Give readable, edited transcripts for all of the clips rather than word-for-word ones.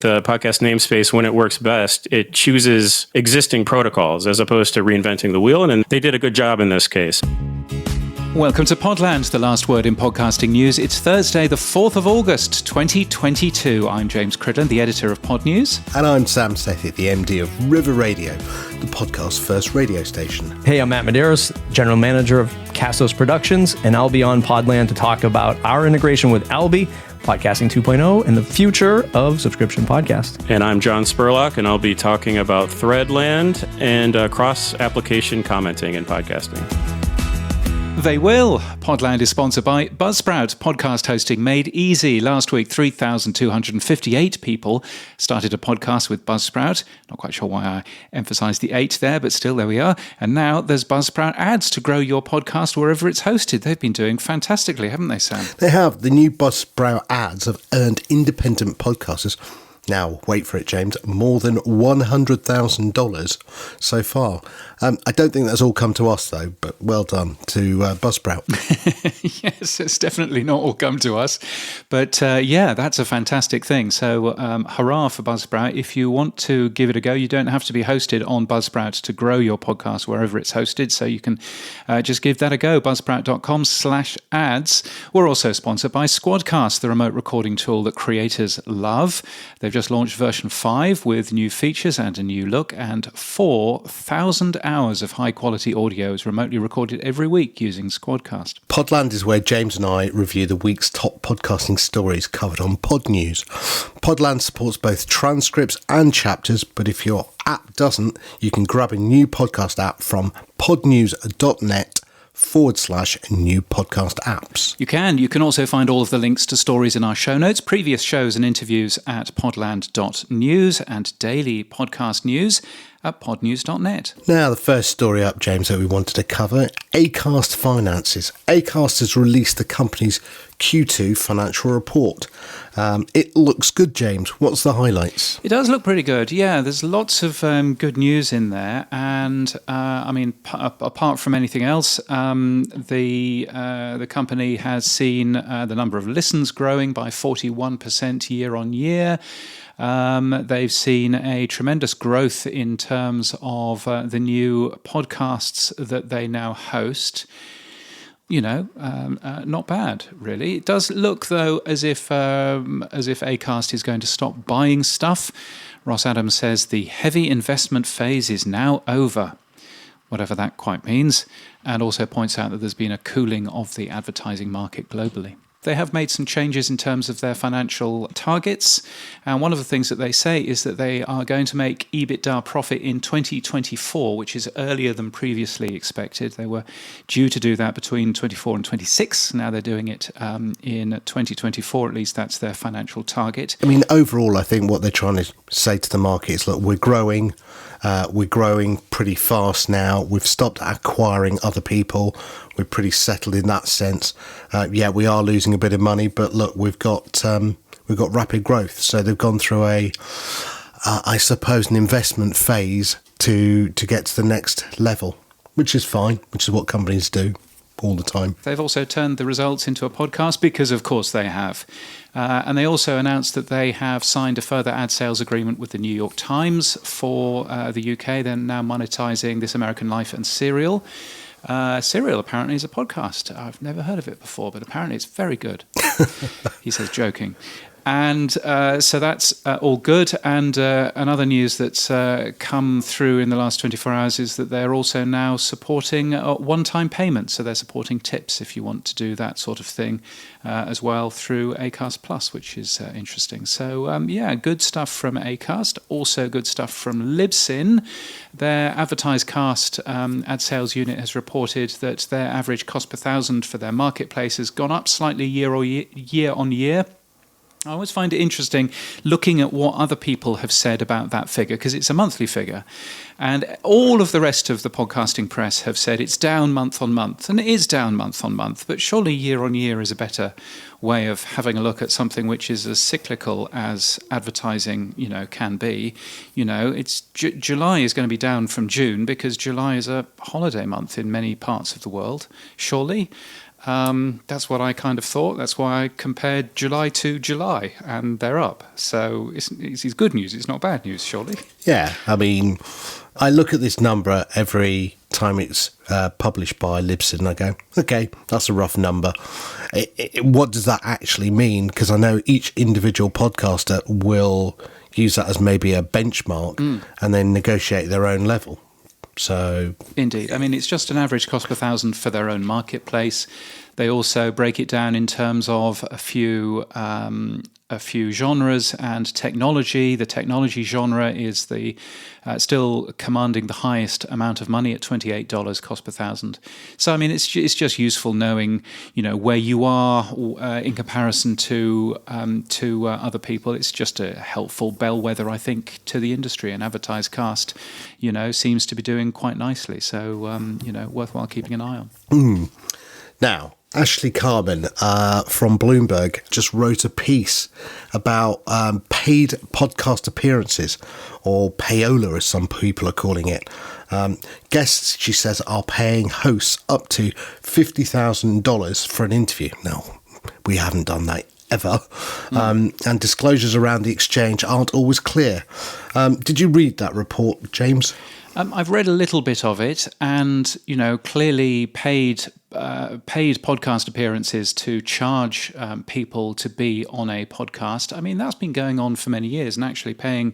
The podcast namespace, when it works best, it chooses existing protocols as opposed to reinventing the wheel, and they did a good job in this case. Welcome to Podland, the last word in podcasting news. It's Thursday, the 4th of August, 2022. I'm James Cridland, the editor of Pod News. And I'm Sam Sethi, the MD of River Radio, the podcast's first radio station. Hey, I'm Matt Medeiros, general manager of Castos Productions, and I'll be on Podland to talk about our integration with Alby, Podcasting 2.0, and the future of subscription podcasts. And I'm John Spurlock, and I'll be talking about Threadland and cross-application commenting in podcasting. They will. Podland is sponsored by Buzzsprout, podcast hosting made easy. Last week, 3,258 people started a podcast with Buzzsprout. Not quite sure why I emphasized the 8 there, but still, there we are. And now there's Buzzsprout ads to grow your podcast wherever it's hosted. They've been doing fantastically, haven't they, Sam? They have. The new Buzzsprout ads have earned independent podcasters, now wait for it, James, more than $100,000 so far. I don't think that's all come to us, though, but well done to Buzzsprout. Yes, it's definitely not all come to us. But yeah, that's a fantastic thing. So hurrah for Buzzsprout. If you want to give it a go, you don't have to be hosted on Buzzsprout to grow your podcast wherever it's hosted. So you can just give that a go, buzzsprout.com/ads. We're also sponsored by Squadcast, the remote recording tool that creators love. They've just launched version 5 with new features and a new look, and 4,000 hours of high-quality audio is remotely recorded every week using Squadcast. Podland is where James and I review the week's top podcasting stories covered on Pod News. Podland supports both transcripts and chapters, but if your app doesn't, you can grab a new podcast app from podnews.net/new podcast apps. You can. You can also find all of the links to stories in our show notes, previous shows and interviews at podland.news, and daily podcast news at podnews.net. Now, the first story up, James, that we wanted to cover, Acast finances. Acast has released the company's Q2 financial report. It looks good, James. What's the highlights? It does look pretty good. Yeah, there's lots of good news in there. And I mean, apart from anything else, the company has seen the number of listens growing by 41% year on year. They've seen a tremendous growth in terms of the new podcasts that they now host. You know, not bad, really. It does look, though, as if Acast is going to stop buying stuff. Ross Adams says the heavy investment phase is now over, whatever that quite means, and also points out that there's been a cooling of the advertising market globally. They have made some changes in terms of their financial targets, and one of the things that they say is that they are going to make EBITDA profit in 2024, which is earlier than previously expected. They were due to do that between 24 and 26. Now they're doing it in 2024, at least that's their financial target. I mean, overall, I think what they're trying to say to the market is, look, we're growing pretty fast now. We've stopped acquiring other people. We're pretty settled in that sense. Yeah, we are losing a bit of money, but look, we've got rapid growth. So they've gone through I suppose, an investment phase to get to the next level, which is fine, which is what companies do all the time. They've also turned the results into a podcast because, of course, they have. And they also announced that they have signed a further ad sales agreement with the New York Times for the UK. They're now monetizing This American Life and Serial. Serial apparently is a podcast. I've never heard of it before, but apparently it's very good. He says, joking. And so that's all good. And another news that's come through in the last 24 hours is that they're also now supporting one-time payments. So they're supporting tips if you want to do that sort of thing as well through Acast Plus, which is interesting. So yeah, good stuff from Acast. Also good stuff from Libsyn. Their Advertised Cast ad sales unit has reported that their average cost per thousand for their marketplace has gone up slightly year on year. I always find it interesting looking at what other people have said about that figure, because it's a monthly figure. And all of the rest of the podcasting press have said it's down month on month, and it is down month on month. But surely year on year is a better way of having a look at something which is as cyclical as advertising, can be. It's July is going to be down from June because July is a holiday month in many parts of the world, surely. That's what I kind of thought. That's why I compared July to July, and they're up. So it's good news. It's not bad news, surely. Yeah, I mean, I look at this number every time it's published by Libsyn and I go, okay, that's a rough number. What does that actually mean? Because I know each individual podcaster will use that as maybe a benchmark and then negotiate their own level. So indeed. I mean, it's just an average cost per thousand for their own marketplace. They also break it down in terms of a few genres and technology. The technology genre is the still commanding the highest amount of money at $28 cost per thousand. So I mean, it's just useful knowing, where you are in comparison to other people. It's just a helpful bellwether, I think, to the industry. And Advertisecast, seems to be doing quite nicely. So worthwhile keeping an eye on. Now, Ashley Carman from Bloomberg just wrote a piece about paid podcast appearances, or payola as some people are calling it. Guests, she says, are paying hosts up to $50,000 for an interview. Now, we haven't done that ever. And disclosures around the exchange aren't always clear. Did you read that report, James? I've read a little bit of it, and clearly paid podcast appearances to charge people to be on a podcast. I mean, that's been going on for many years, and actually paying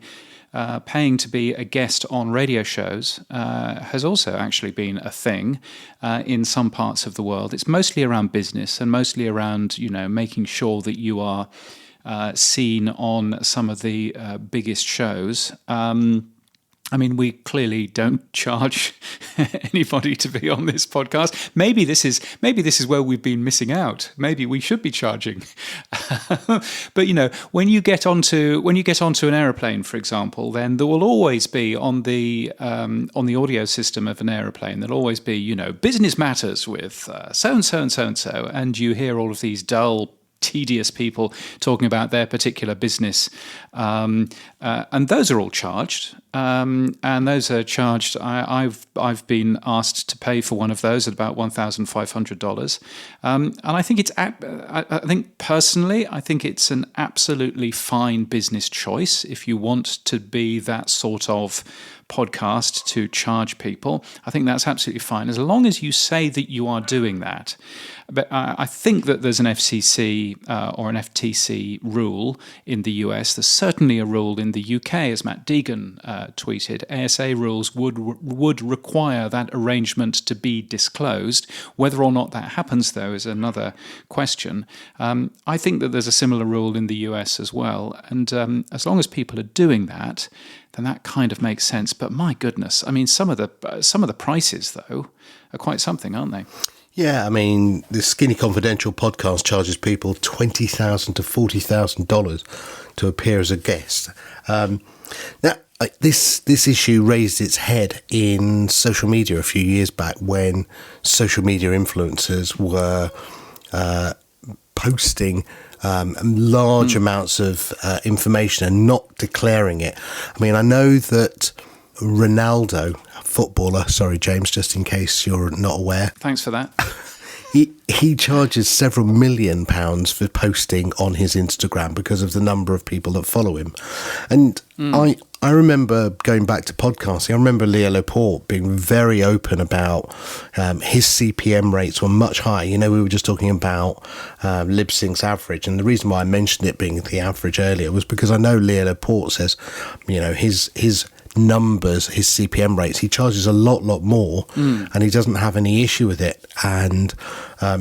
to be a guest on radio shows has also actually been a thing in some parts of the world. It's mostly around business and mostly around making sure that you are seen on some of the biggest shows. I mean, we clearly don't charge anybody to be on this podcast. Maybe this is where we've been missing out. Maybe we should be charging. But when you get onto an aeroplane, for example, then there will always be on the audio system of an aeroplane, there'll always be business matters with so and so and so and so, and you hear all of these dull, tedious people talking about their particular business, and those are all charged. And those are charged. I've been asked to pay for one of those at about $1,500, and I think I think it's an absolutely fine business choice if you want to be that sort of podcast to charge people. I think that's absolutely fine as long as you say that you are doing that. But I think that there's an FCC or an FTC rule in the US. There's certainly a rule in the UK, as Matt Deegan tweeted. ASA rules would require that arrangement to be disclosed. Whether or not that happens, though, is another question. I think that there's a similar rule in the US as well. And as long as people are doing that, then that kind of makes sense. But my goodness, I mean, some of the prices, though, are quite something, aren't they? Yeah, I mean, the Skinny Confidential podcast charges people $20,000 to $40,000 to appear as a guest. Now, this issue raised its head in social media a few years back when social media influencers were posting large amounts of information and not declaring it. I mean, I know that Ronaldo, footballer, sorry, James, just in case you're not aware. Thanks for that. He charges several £million for posting on his Instagram because of the number of people that follow him. And I remember going back to podcasting, I remember Leo Laporte being very open about his CPM rates were much higher. We were just talking about Libsync's average. And the reason why I mentioned it being the average earlier was because I know Leo Laporte says, his numbers, his CPM rates, he charges a lot more, and he doesn't have any issue with it. And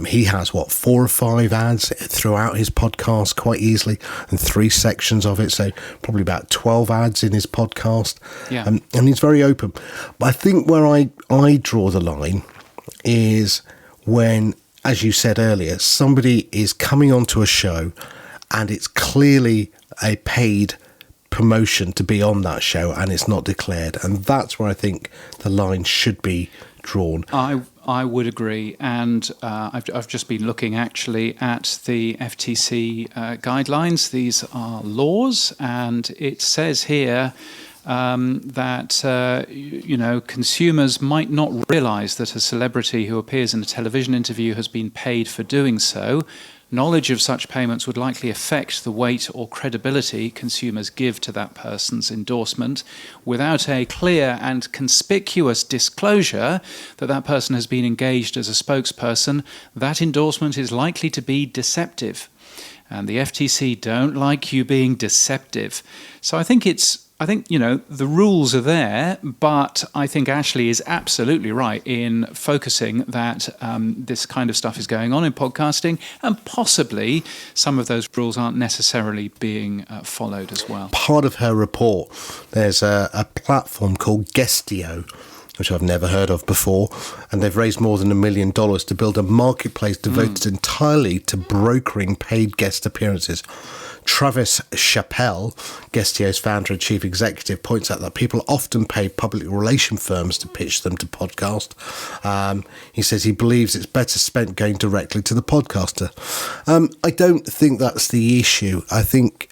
he has 4 or 5 ads throughout his podcast quite easily, and 3 sections of it, so probably about 12 ads in his podcast. Yeah. And he's very open. But I think where I draw the line is when, as you said earlier, somebody is coming onto a show and it's clearly a paid promotion to be on that show and it's not declared, and that's where I think the line should be drawn. I would agree, and I've just been looking actually at the FTC guidelines. These are laws, and it says here that consumers might not realise that a celebrity who appears in a television interview has been paid for doing so. Knowledge of such payments would likely affect the weight or credibility consumers give to that person's endorsement. Without a clear and conspicuous disclosure that that person has been engaged as a spokesperson, that endorsement is likely to be deceptive. And the FTC don't like you being deceptive. So I think the rules are there, but I think Ashley is absolutely right in focusing that this kind of stuff is going on in podcasting, and possibly some of those rules aren't necessarily being followed as well. Part of her report, there's a platform called Guestio, which I've never heard of before, and they've raised more than $1 million to build a marketplace devoted entirely to brokering paid guest appearances. Travis Chappelle, Guestio's founder and chief executive, points out that people often pay public relation firms to pitch them to podcast. He says he believes it's better spent going directly to the podcaster. I don't think that's the issue. I think...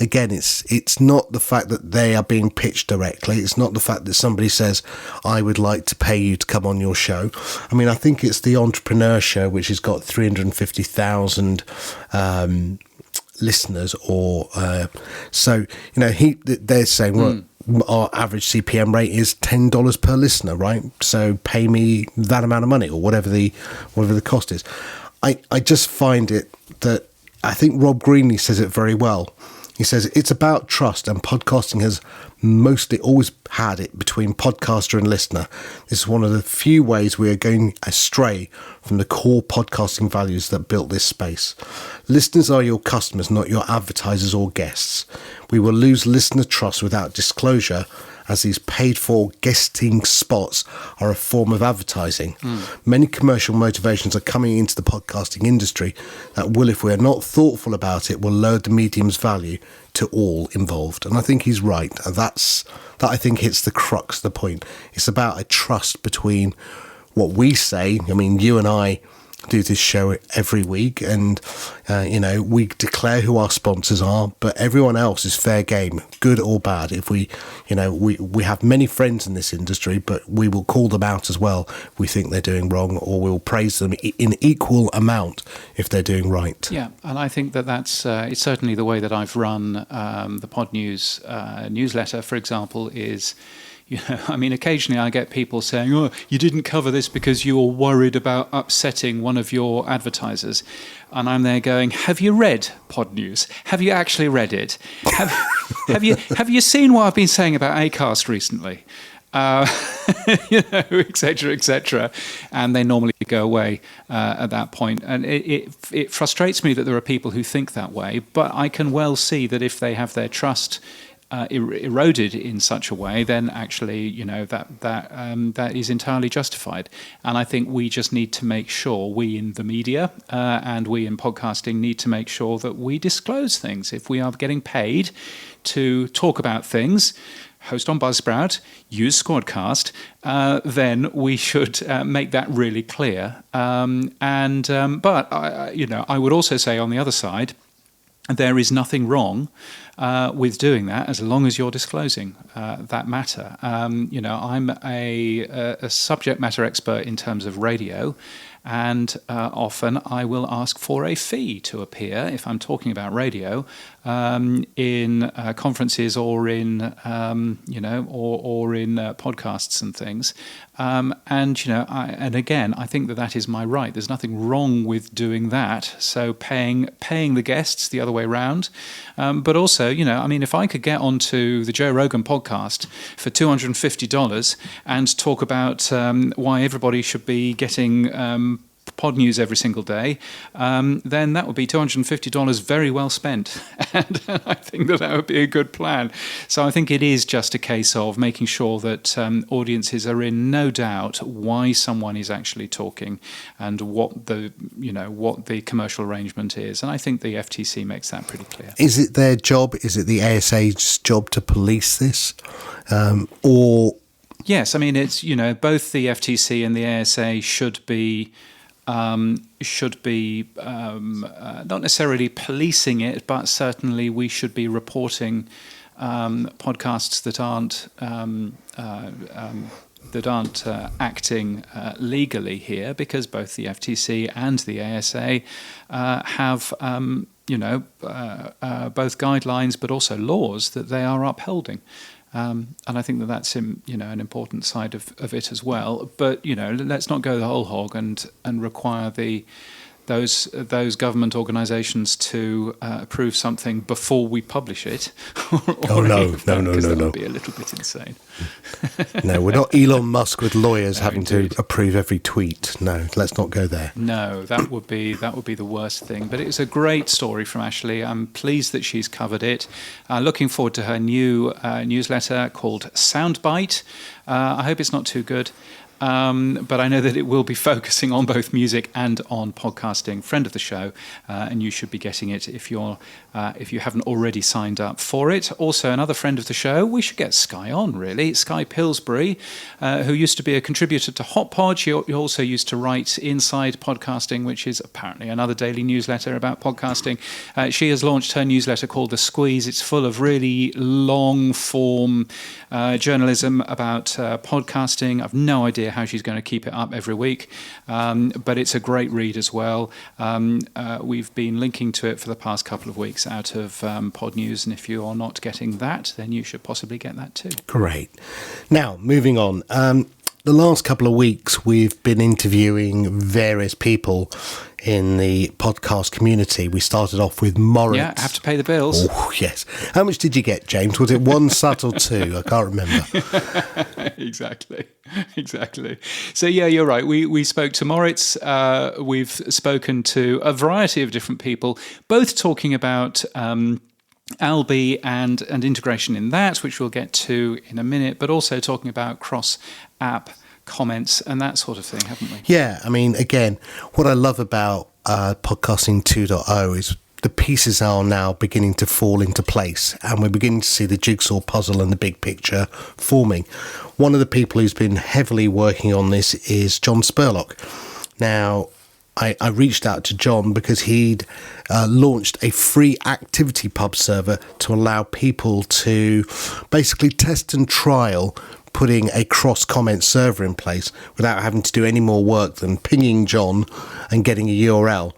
Again, it's not the fact that they are being pitched directly. It's not the fact that somebody says, I would like to pay you to come on your show. I mean, I think it's the Entrepreneur Show, which has got 350,000 listeners. They're saying, well, our average CPM rate is $10 per listener, right? So pay me that amount of money, or whatever the cost is. I just find it that I think Rob Greenlee says it very well. He says it's about trust, and podcasting has mostly always had it between podcaster and listener. This is one of the few ways we are going astray from the core podcasting values that built this space. Listeners are your customers, not your advertisers or guests. We will lose listener trust without disclosure, as these paid-for guesting spots are a form of advertising. Many commercial motivations are coming into the podcasting industry that will, if we are not thoughtful about it, will lower the medium's value to all involved. And I think he's right. That I think hits the crux of the point. It's about a trust between what we say. I mean, you and I do this show every week, and we declare who our sponsors are, but everyone else is fair game, good or bad. If we have many friends in this industry, but we will call them out as well if we think they're doing wrong, or we'll praise them in equal amount if they're doing right. Yeah, and I think that's it's certainly the way that I've run the Pod News newsletter, for example, is... occasionally I get people saying, oh, you didn't cover this because you were worried about upsetting one of your advertisers. And I'm there going, have you read Pod News? Have you actually read it? Have you seen what I've been saying about Acast recently? Et cetera, et cetera. And they normally go away at that point. And it frustrates me that there are people who think that way, but I can well see that if they have their trust eroded in such a way, then actually, that is entirely justified. And I think we just need to make sure, we in the media and we in podcasting need to make sure that we disclose things. If we are getting paid to talk about things, host on Buzzsprout, use Squadcast, then we should make that really clear. But I would also say on the other side, there is nothing wrong with doing that as long as you're disclosing that matter. I'm a subject matter expert in terms of radio, and often I will ask for a fee to appear if I'm talking about radio in conferences or in podcasts and things. And again, I think that is my right. There's nothing wrong with doing that. So paying the guests the other way around, but also, if I could get onto the Joe Rogan podcast for $250 and talk about why everybody should be getting Pod News every single day, then that would be $250 very well spent. And I think that would be a good plan. So I think it is just a case of making sure that audiences are in no doubt why someone is actually talking and what the commercial arrangement is. And I think the FTC makes that pretty clear. Is it their job? Is it the ASA's job to police this? Or... Yes, it's, both the FTC and the ASA should be not necessarily policing it, but certainly we should be reporting podcasts that aren't acting legally here, because both the FTC and the ASA have both guidelines but also laws that they are upholding. And I think that's an important side of it as well. But let's not go the whole hog and require those government organisations to approve something before we publish it. No. That would be a little bit insane. No, we're not Elon Musk with lawyers having to approve every tweet. No, let's not go there. No, that would be the worst thing. But it's a great story from Ashley. I'm pleased that she's covered it. Looking forward to her new newsletter called Soundbite. I hope it's not too good. But I know that it will be focusing on both music and on podcasting. Friend of the show, and you should be getting it if you haven't already signed up for it. Also, another friend of the show, we should get Sky on, really. Sky Pillsbury, who used to be a contributor to HotPod. She also used to write Inside Podcasting, which is apparently another daily newsletter about podcasting. She has launched her newsletter called The Squeeze. It's full of really long-form journalism about podcasting. I've no idea how she's going to keep it up every week, but it's a great read as well. We've been linking to it for the past couple of weeks out of Pod News, and if you are not getting that, then you should possibly get that too. Great. Now, moving on. The last couple of weeks, we've been interviewing various people in the podcast community. We started off with Moritz. Yeah, have to pay the bills. Oh, yes. How much did you get, James? Was it one sat or two? I can't remember. Exactly. So, yeah, you're right. We spoke to Moritz. We've spoken to a variety of different people, both talking about Albi and integration in that, which we'll get to in a minute, but also talking about cross-app comments and that sort of thing, haven't we? Yeah, I mean, again, what I love about Podcasting 2.0 is the pieces are now beginning to fall into place, and we're beginning to see the jigsaw puzzle and the big picture forming. One of the people who's been heavily working on this is John Spurlock. Now, I reached out to John because he'd launched a free activity pub server to allow people to basically test and trial putting a cross-comment server in place without having to do any more work than pinging John and getting a URL.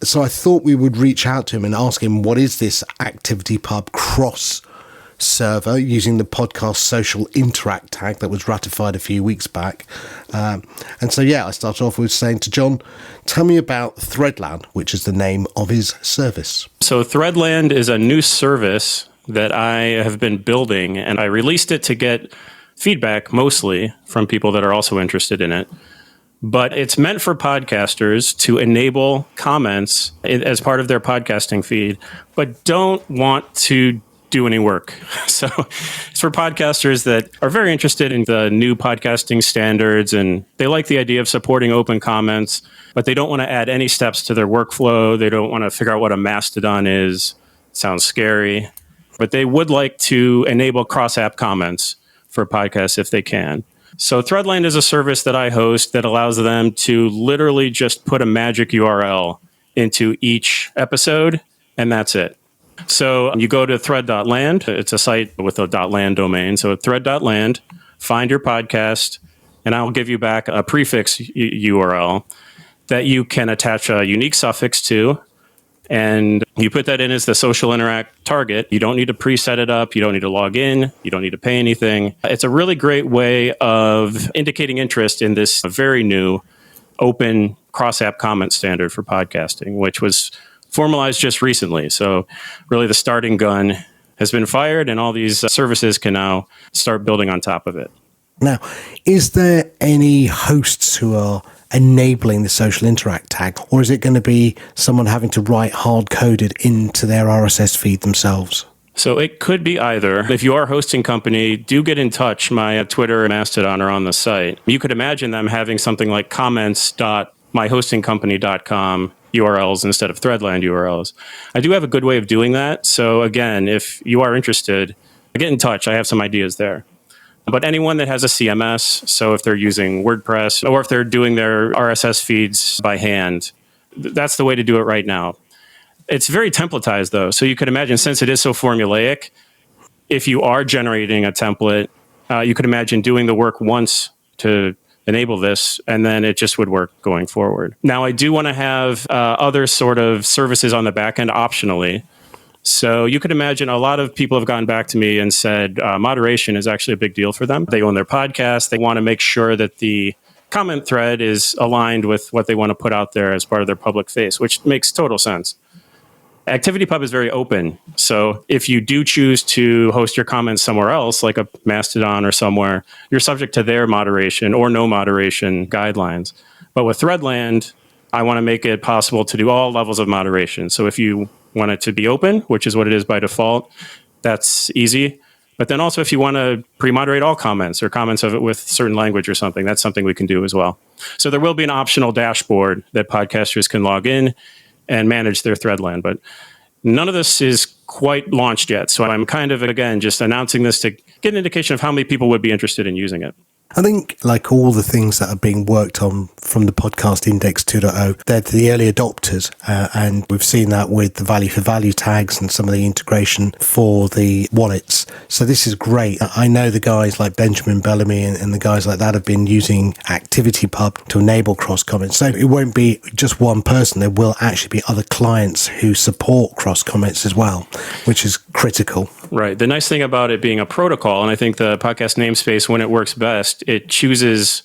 So I thought we would reach out to him and ask him, what is this activity pub cross server using the Podcastsocial Interact tag that was ratified a few weeks back? And so, yeah, I started off with saying to John, tell me about Threadland, which is the name of his service. So Threadland is a new service that I have been building, and I released it to get feedback mostly from people that are also interested in it. But it's meant for podcasters to enable comments as part of their podcasting feed, but don't want to do any work. So it's for podcasters that are very interested in the new podcasting standards, and they like the idea of supporting open comments, but they don't want to add any steps to their workflow. They don't want to figure out what a mastodon is. It sounds scary. But they would like to enable cross-app comments for podcasts if they can. So Threadland is a service that I host that allows them to literally just put a magic URL into each episode, and that's it. So you go to thread.land. It's a site with a .land domain. So thread.land, find your podcast, and I'll give you back a prefix URL that you can attach a unique suffix to. And you put that in as the social interact target. You don't need to preset it up. You don't need to log in. You don't need to pay anything. It's a really great way of indicating interest in this very new open cross-app comment standard for podcasting, which was formalized just recently. So really the starting gun has been fired, and all these services can now start building on top of it. Now, is there any hosts who are enabling the social interact tag, or is it going to be someone having to write hard-coded into their RSS feed themselves? So it could be either. If you are a hosting company, do get in touch. My Twitter and Mastodon are on the site. You could imagine them having something like comments.myhostingcompany.com URLs instead of Threadland URLs. I do have a good way of doing that. So again, if you are interested, get in touch. I have some ideas there. But anyone that has a CMS, so if they're using WordPress or if they're doing their RSS feeds by hand, that's the way to do it right now. It's very templatized, though. So you could imagine, since it is so formulaic, if you are generating a template, you could imagine doing the work once to enable this, and then it just would work going forward. Now, I do want to have other sort of services on the back end optionally. So you could imagine a lot of people have gotten back to me and said moderation is actually a big deal for them. They own their podcast. They want to make sure that the comment thread is aligned with what they want to put out there as part of their public face, which makes total sense. ActivityPub is very open. So if you do choose to host your comments somewhere else, like a Mastodon or somewhere, you're subject to their moderation or no moderation guidelines. But with Threadland, I want to make it possible to do all levels of moderation. So if you want it to be open, which is what it is by default, that's easy. But then also if you want to pre-moderate all comments or comments of it with certain language or something, that's something we can do as well. So there will be an optional dashboard that podcasters can log in and manage their Threadland. But none of this is quite launched yet. So I'm kind of, again, just announcing this to get an indication of how many people would be interested in using it. I think, like all the things that are being worked on from the Podcast Index 2.0, they're the early adopters. And we've seen that with the value for value tags and some of the integration for the wallets. So this is great. I know the guys like Benjamin Bellamy and the guys like that have been using ActivityPub to enable cross comments. So it won't be just one person. There will actually be other clients who support cross comments as well, which is critical. Right. The nice thing about it being a protocol, and I think the podcast namespace, when it works best, it chooses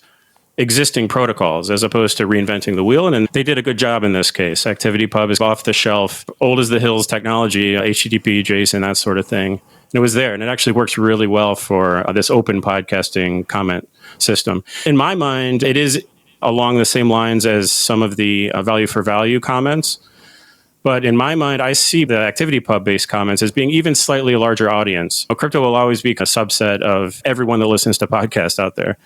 existing protocols as opposed to reinventing the wheel. And they did a good job in this case. ActivityPub is off the shelf, old as the hills technology, HTTP, JSON, that sort of thing. And it was there. And it actually works really well for this open podcasting comment system. In my mind, it is along the same lines as some of the value for value comments. But in my mind, I see the ActivityPub-based comments as being even slightly a larger audience. Crypto will always be a subset of everyone that listens to podcasts out there.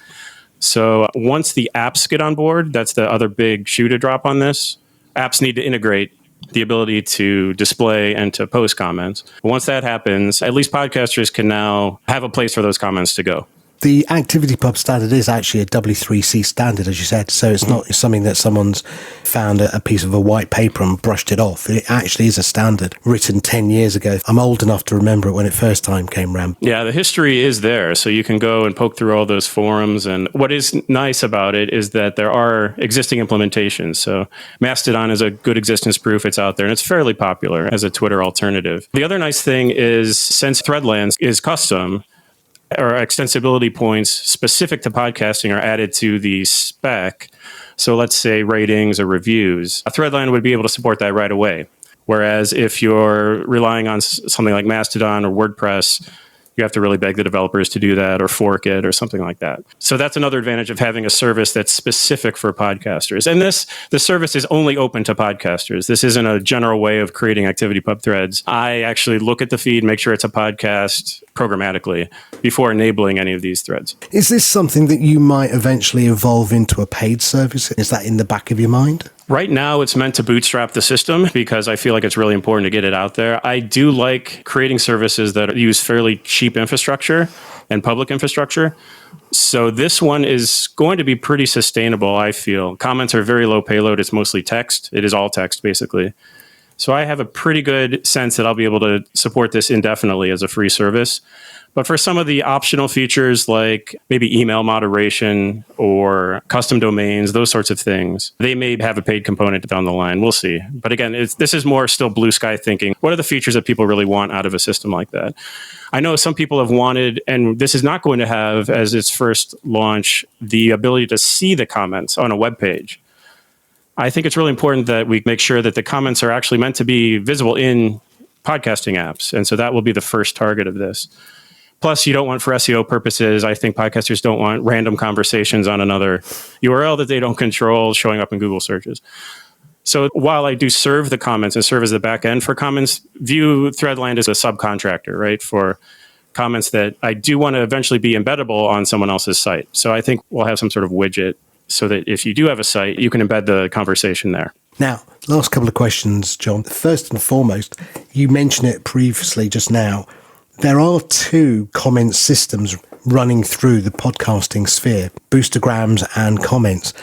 So once the apps get on board, that's the other big shoe to drop on this. Apps need to integrate the ability to display and to post comments. Once that happens, at least podcasters can now have a place for those comments to go. The ActivityPub standard is actually a W3C standard, as you said. So it's not something that someone's found a piece of a white paper and brushed it off. It actually is a standard written 10 years ago. I'm old enough to remember it when it first time came around. Yeah, the history is there. So you can go and poke through all those forums. And what is nice about it is that there are existing implementations. So Mastodon is a good existence proof. It's out there and it's fairly popular as a Twitter alternative. The other nice thing is since Threadland is custom, or extensibility points specific to podcasting are added to the spec. So let's say ratings or reviews. A Threadline would be able to support that right away. Whereas if you're relying on something like Mastodon or WordPress, you have to really beg the developers to do that or fork it or something like that. So that's another advantage of having a service that's specific for podcasters. And the service is only open to podcasters. This isn't a general way of creating ActivityPub threads. I actually look at the feed, make sure it's a podcast programmatically before enabling any of these threads. Is this something that you might eventually evolve into a paid service? Is that in the back of your mind? Right now, it's meant to bootstrap the system because I feel like it's really important to get it out there. I do like creating services that use fairly cheap infrastructure and public infrastructure. So this one is going to be pretty sustainable, I feel. Comments are very low payload. It's mostly text. It is all text, basically. So I have a pretty good sense that I'll be able to support this indefinitely as a free service. But for some of the optional features like maybe email moderation or custom domains, those sorts of things, they may have a paid component down the line. We'll see. But again, this is more still blue sky thinking. What are the features that people really want out of a system like that? I know some people have wanted, and this is not going to have as its first launch, the ability to see the comments on a web page. I think it's really important that we make sure that the comments are actually meant to be visible in podcasting apps. And so that will be the first target of this. Plus, you don't want, for SEO purposes, I think podcasters don't want random conversations on another URL that they don't control showing up in Google searches. So while I do serve the comments and serve as the back end for comments, view Threadland as a subcontractor, right, for comments that I do want to eventually be embeddable on someone else's site. So I think we'll have some sort of widget so that if you do have a site, you can embed the conversation there. Now, last couple of questions, John. First and foremost, you mentioned it previously just now. There are two comment systems running through the podcasting sphere, Boostergrams and comments.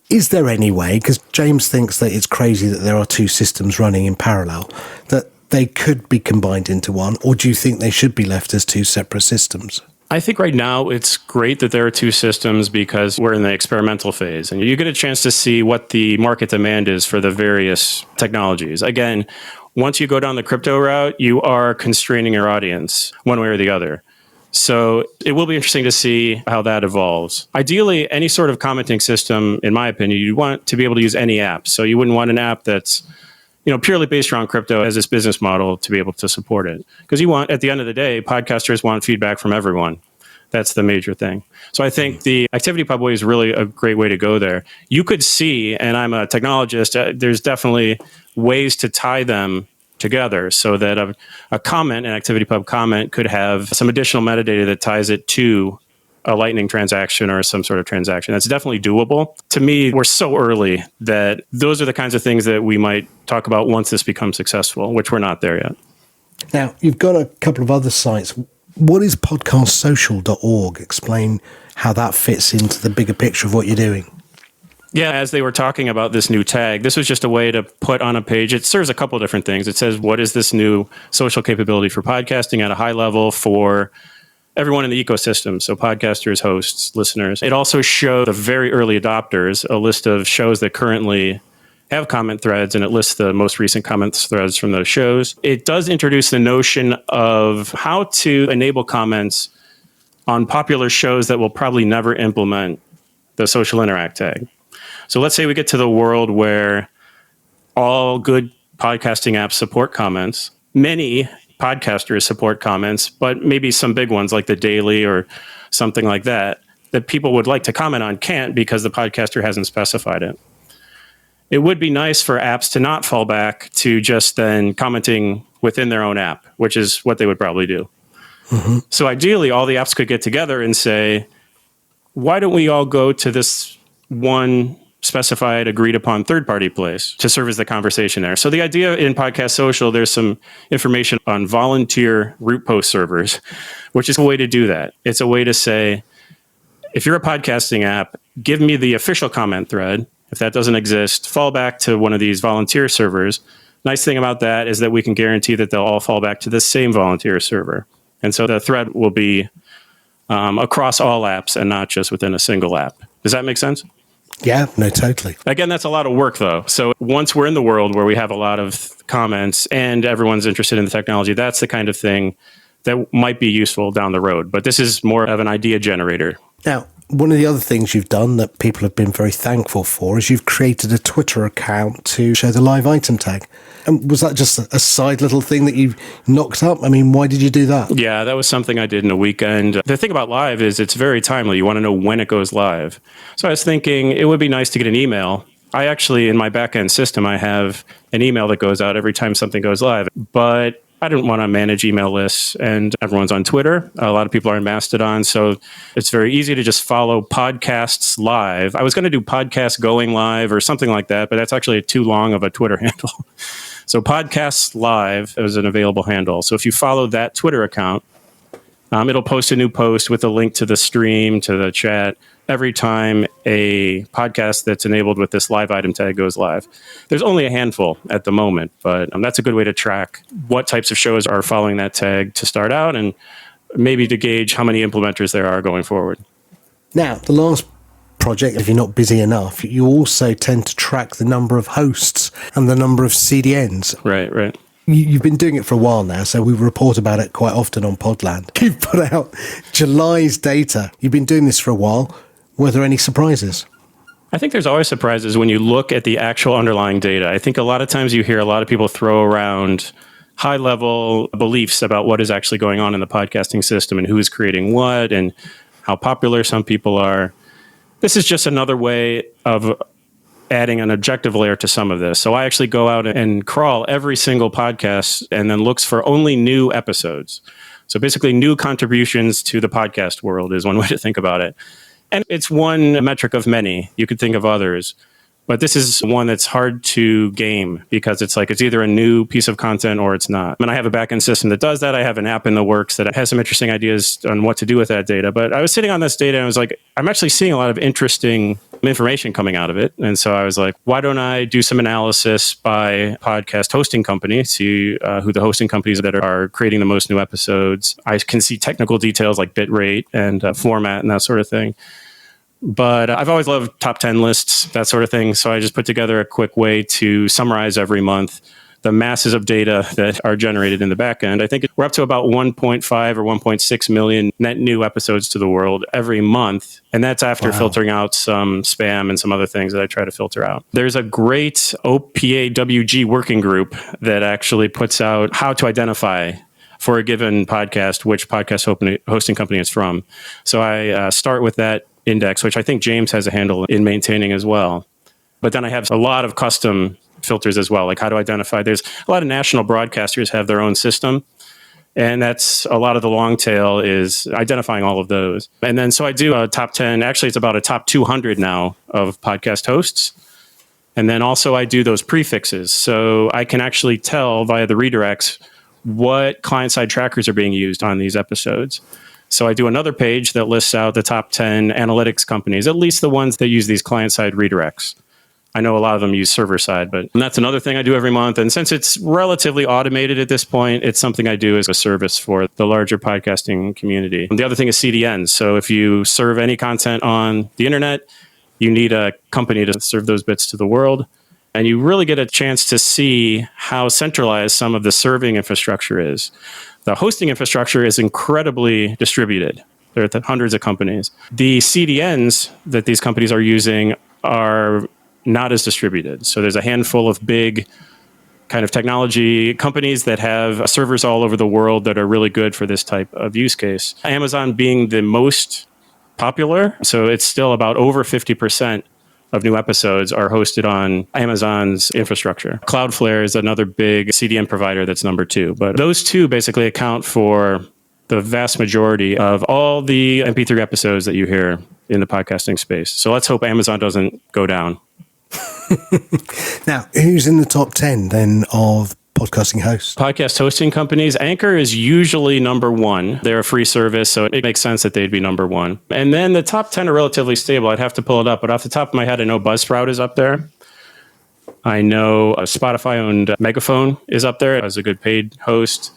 Is there any way, because James thinks that it's crazy that there are two systems running in parallel, that they could be combined into one, or do you think they should be left as two separate systems? I think right now it's great that there are two systems because we're in the experimental phase and you get a chance to see what the market demand is for the various technologies. Again, once you go down the crypto route, you are constraining your audience one way or the other. So it will be interesting to see how that evolves. Ideally, any sort of commenting system, in my opinion, you want to be able to use any app. So you wouldn't want an app that's purely based around crypto as its business model to be able to support it. Because you want, at the end of the day, podcasters want feedback from everyone. That's the major thing. So I think the ActivityPub way is really a great way to go there. You could see, and I'm a technologist, there's definitely ways to tie them together so that a comment, an ActivityPub comment, could have some additional metadata that ties it to a Lightning transaction or some sort of transaction. That's definitely doable. To me, we're so early that those are the kinds of things that we might talk about once this becomes successful, which we're not there yet. Now, you've got a couple of other sites. What is Podcastsocial.org? Explain how that fits into the bigger picture of what you're doing. Yeah, as they were talking about this new tag, this was just a way to put on a page. It serves a couple of different things. It says, what is this new social capability for podcasting at a high level for everyone in the ecosystem? So podcasters, hosts, listeners. It also showed the very early adopters, a list of shows that currently have comment threads, and it lists the most recent comment threads from those shows. It does introduce the notion of how to enable comments on popular shows that will probably never implement the social interact tag. So let's say we get to the world where all good podcasting apps support comments. Many podcasters support comments, but maybe some big ones like the Daily or something like that people would like to comment on can't because the podcaster hasn't specified it. It would be nice for apps to not fall back to just then commenting within their own app, which is what they would probably do. Mm-hmm. So ideally, all the apps could get together and say, why don't we all go to this one specified, agreed upon third-party place to serve as the conversation there? So the idea in Podcast Social, there's some information on volunteer root post servers, which is a way to do that. It's a way to say, if you're a podcasting app, give me the official comment thread. If that doesn't exist, fall back to one of these volunteer servers. Nice thing about that is that we can guarantee that they'll all fall back to the same volunteer server. And so the thread will be across all apps and not just within a single app. Does that make sense? Yeah, no, totally. Again, that's a lot of work, though. So once we're in the world where we have a lot of comments and everyone's interested in the technology, that's the kind of thing that might be useful down the road. But this is more of an idea generator. Now, one of the other things you've done that people have been very thankful for is you've created a Twitter account to show the live item tag. And was that just a side little thing that you knocked up? I mean, why did you do that? Yeah, that was something I did in a weekend. The thing about live is it's very timely. You want to know when it goes live. So I was thinking it would be nice to get an email. I actually, in my backend system, I have an email that goes out every time something goes live. But I didn't want to manage email lists, and everyone's on Twitter. A lot of people are in Mastodon, so it's very easy to just follow podcasts live. I was going to do podcasts going live or something like that, but that's actually too long of a Twitter handle. So podcasts live is an available handle. So if you follow that Twitter account, it'll post a new post with a link to the stream, to the chat, every time a podcast that's enabled with this live item tag goes live. There's only a handful at the moment, but that's a good way to track what types of shows are following that tag to start out and maybe to gauge how many implementers there are going forward. Now, the last project, if you're not busy enough, you also tend to track the number of hosts and the number of CDNs. Right. You've been doing it for a while now, so we report about it quite often on Podland. You've put out July's data. You've been doing this for a while. Were there any surprises? I think there's always surprises when you look at the actual underlying data. I think a lot of times you hear a lot of people throw around high-level beliefs about what is actually going on in the podcasting system and who is creating what and how popular some people are. This is just another way of adding an objective layer to some of this. So I actually go out and crawl every single podcast and then looks for only new episodes. So basically new contributions to the podcast world is one way to think about it. And it's one metric of many. You could think of others. But this is one that's hard to game because it's either a new piece of content or it's not. And I have a backend system that does that. I have an app in the works that has some interesting ideas on what to do with that data. But I was sitting on this data and I was like, I'm actually seeing a lot of interesting information coming out of it. And so I was like, why don't I do some analysis by podcast hosting company, see who the hosting companies that are creating the most new episodes. I can see technical details like bit rate and format and that sort of thing. But I've always loved top 10 lists, that sort of thing. So I just put together a quick way to summarize every month the masses of data that are generated in the back end. I think we're up to about 1.5 or 1.6 million net new episodes to the world every month. And that's after filtering out some spam and some other things that I try to filter out. There's a great OPAWG working group that actually puts out how to identify for a given podcast which podcast hosting company it's from. So I start with that index, which I think James has a handle in maintaining as well. But then I have a lot of custom filters as well, like how to identify. There's a lot of national broadcasters have their own system. And that's a lot of the long tail is identifying all of those. And then so I do a top 10. Actually, it's about a top 200 now of podcast hosts. And then also I do those prefixes. So I can actually tell via the redirects what client-side trackers are being used on these episodes. So I do another page that lists out the top 10 analytics companies, at least the ones that use these client-side redirects. I know a lot of them use server-side, but that's another thing I do every month. And since it's relatively automated at this point, it's something I do as a service for the larger podcasting community. And the other thing is CDNs. So if you serve any content on the internet, you need a company to serve those bits to the world. And you really get a chance to see how centralized some of the serving infrastructure is. The hosting infrastructure is incredibly distributed. There are hundreds of companies. The CDNs that these companies are using are not as distributed. So there's a handful of big kind of technology companies that have servers all over the world that are really good for this type of use case. Amazon being the most popular, so it's still about over 50% of new episodes are hosted on Amazon's infrastructure. Cloudflare is another big CDN provider that's number 2. But those two basically account for the vast majority of all the MP3 episodes that you hear in the podcasting space. So let's hope Amazon doesn't go down. Now, who's in the top 10 then of podcasting hosts? Podcast hosting companies. Anchor is usually number 1. They're a free service, so it makes sense that they'd be number 1. And then the top 10 are relatively stable. I'd have to pull it up, but off the top of my head, I know Buzzsprout is up there. I know a Spotify-owned Megaphone is up there as a good paid host.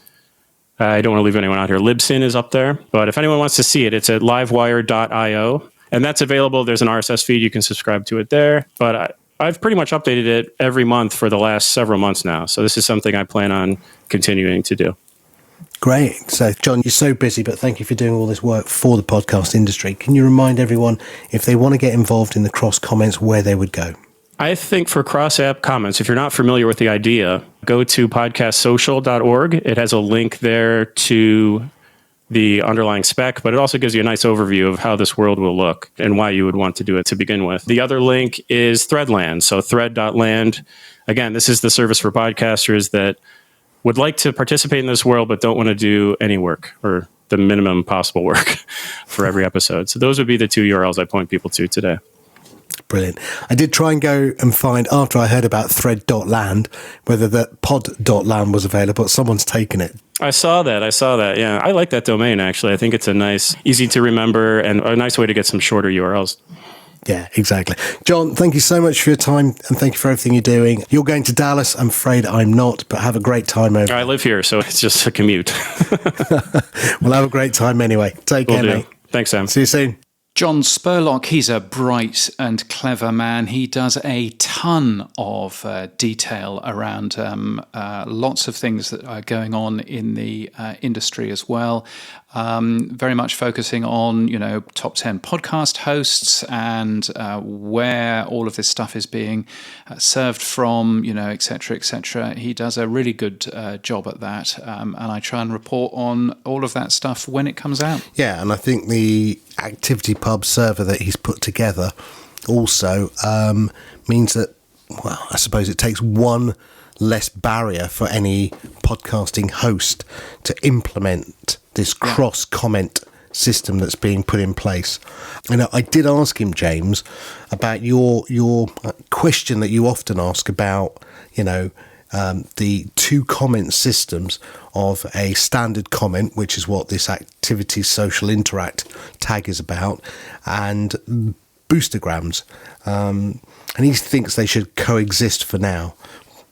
I don't want to leave anyone out here. Libsyn is up there. But if anyone wants to see it, it's at livewire.io. And that's available. There's an RSS feed. You can subscribe to it there. But I've pretty much updated it every month for the last several months now. So this is something I plan on continuing to do. Great. So, John, you're so busy, but thank you for doing all this work for the podcast industry. Can you remind everyone, if they want to get involved in the cross comments, where they would go? I think for cross-app comments, if you're not familiar with the idea, go to Podcastsocial.org. It has a link there to the underlying spec, but it also gives you a nice overview of how this world will look and why you would want to do it to begin with. The other link is Threadland. So thread.land. Again, this is the service for podcasters that would like to participate in this world, but don't want to do any work or the minimum possible work for every episode. So those would be the 2 URLs I point people to today. Brilliant. I did try and go and find, after I heard about thread.land, whether the pod.land was available. Someone's taken it. I saw that. Yeah. I like that domain, actually. I think it's a nice, easy to remember and a nice way to get some shorter URLs. Yeah, exactly. John, thank you so much for your time and thank you for everything you're doing. You're going to Dallas. I'm afraid I'm not, but have a great time over. I live here, so it's just a commute. Well, have a great time anyway. Take care, mate. Thanks, Sam. See you soon. John Spurlock, he's a bright and clever man. He does a ton of detail around lots of things that are going on in the industry as well. Very much focusing on, top 10 podcast hosts and where all of this stuff is being served from, et cetera, et cetera. He does a really good job at that. And I try and report on all of that stuff when it comes out. Yeah, and I think the ActivityPub server that he's put together also means that, well, I suppose it takes one less barrier for any podcasting host to implement this cross-comment system that's being put in place. And I did ask him, James, about your question that you often ask about, the 2 comment systems of a standard comment, which is what this Activity Social Interact tag is about, and boostergrams. And he thinks they should coexist for now.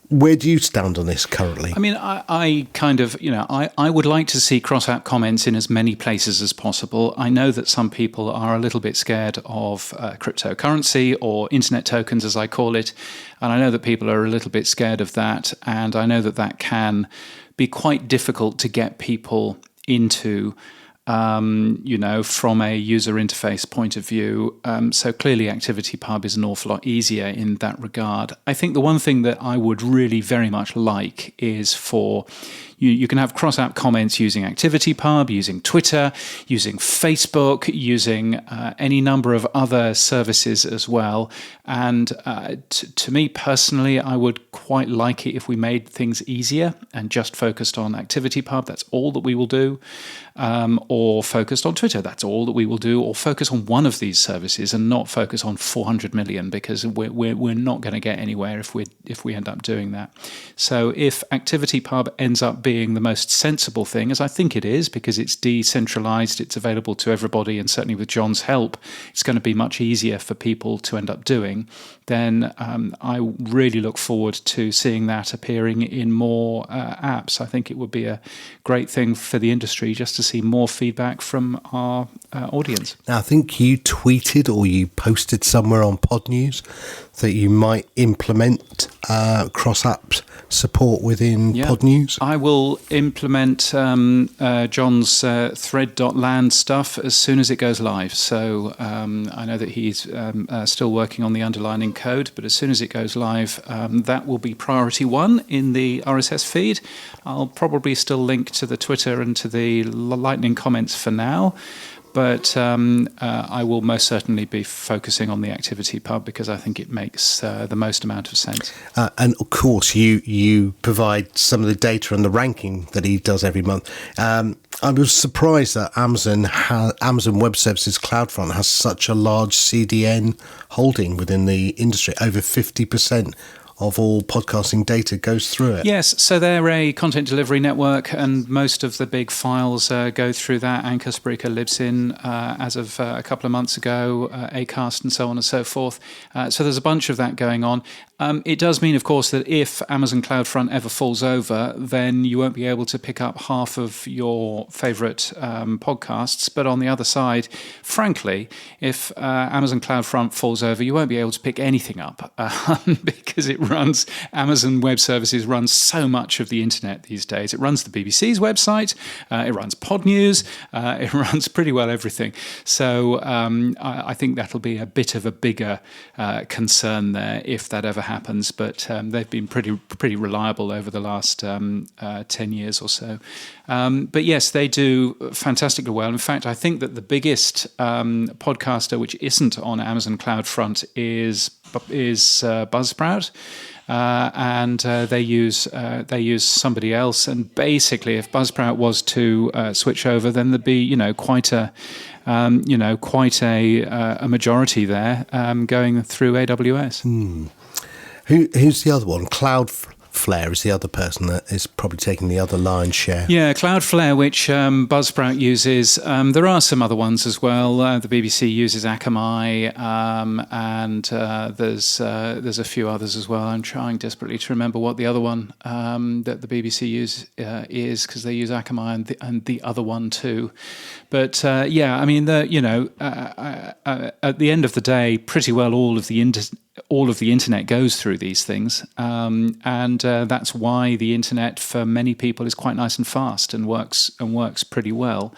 Where do you stand on this currently? I mean, I kind of, I would like to see cross-app comments in as many places as possible. I know that some people are a little bit scared of cryptocurrency, or internet tokens, as I call it. And I know that people are a little bit scared of that. And I know that that can be quite difficult to get people into, from a user interface point of view. So clearly ActivityPub is an awful lot easier in that regard. I think the one thing that I would really very much like is for you can have cross-app comments using ActivityPub, using Twitter, using Facebook, using any number of other services as well. And to me personally, I would quite like it if we made things easier and just focused on ActivityPub. That's all that we will do. Or focused on Twitter. That's all that we will do. Or focus on one of these services and not focus on 400 million, because we're not going to get anywhere if we end up doing that. So if ActivityPub ends up being the most sensible thing, as I think it is, because it's decentralized, it's available to everybody, and certainly with John's help, it's going to be much easier for people to end up doing, then I really look forward to seeing that appearing in more apps. I think it would be a great thing for the industry just to see more feedback from our audience. Now, I think you tweeted or you posted somewhere on Pod News that you might implement cross-app support within Pod News. I will implement John's thread.land stuff as soon as it goes live. So I know that he's still working on the underlining code, but as soon as it goes live, that will be priority 1 in the RSS feed. I'll probably still link to the Twitter and to the Lightning comments for now. But I will most certainly be focusing on the ActivityPub because I think it makes the most amount of sense. And of course, you provide some of the data and the ranking that he does every month. I was surprised that Amazon Web Services CloudFront has such a large CDN holding within the industry. Over 50% of all podcasting data goes through it. Yes, so they're a content delivery network, and most of the big files go through that. Anchor, Spreaker, Libsyn, as of a couple of months ago, Acast, and so on and so forth. So there's a bunch of that going on. It does mean, of course, that if Amazon CloudFront ever falls over, then you won't be able to pick up half of your favorite podcasts. But on the other side, frankly, if Amazon CloudFront falls over, you won't be able to pick anything up because Amazon Web Services runs so much of the internet these days. It runs the BBC's website, it runs Pod News, it runs pretty well everything. So I think that'll be a bit of a bigger concern there if that ever happens, but they've been pretty reliable over the last 10 years or so. But yes, they do fantastically well. In fact, I think that the biggest podcaster which isn't on Amazon CloudFront is Buzzsprout. And they use somebody else, and basically, if Buzzsprout was to switch over, then there'd be quite a majority there going through AWS. Who's the other one? Cloudflare is the other person that is probably taking the other lion's share. Yeah, Cloudflare, which Buzzsprout uses. There are some other ones as well. The BBC uses Akamai, and there's a few others as well. I'm trying desperately to remember what the other one that the BBC is, because they use Akamai and the other one too. But I mean, at the end of the day, pretty well all of the internet goes through these things, and that's why the internet for many people is quite nice and fast and works pretty well.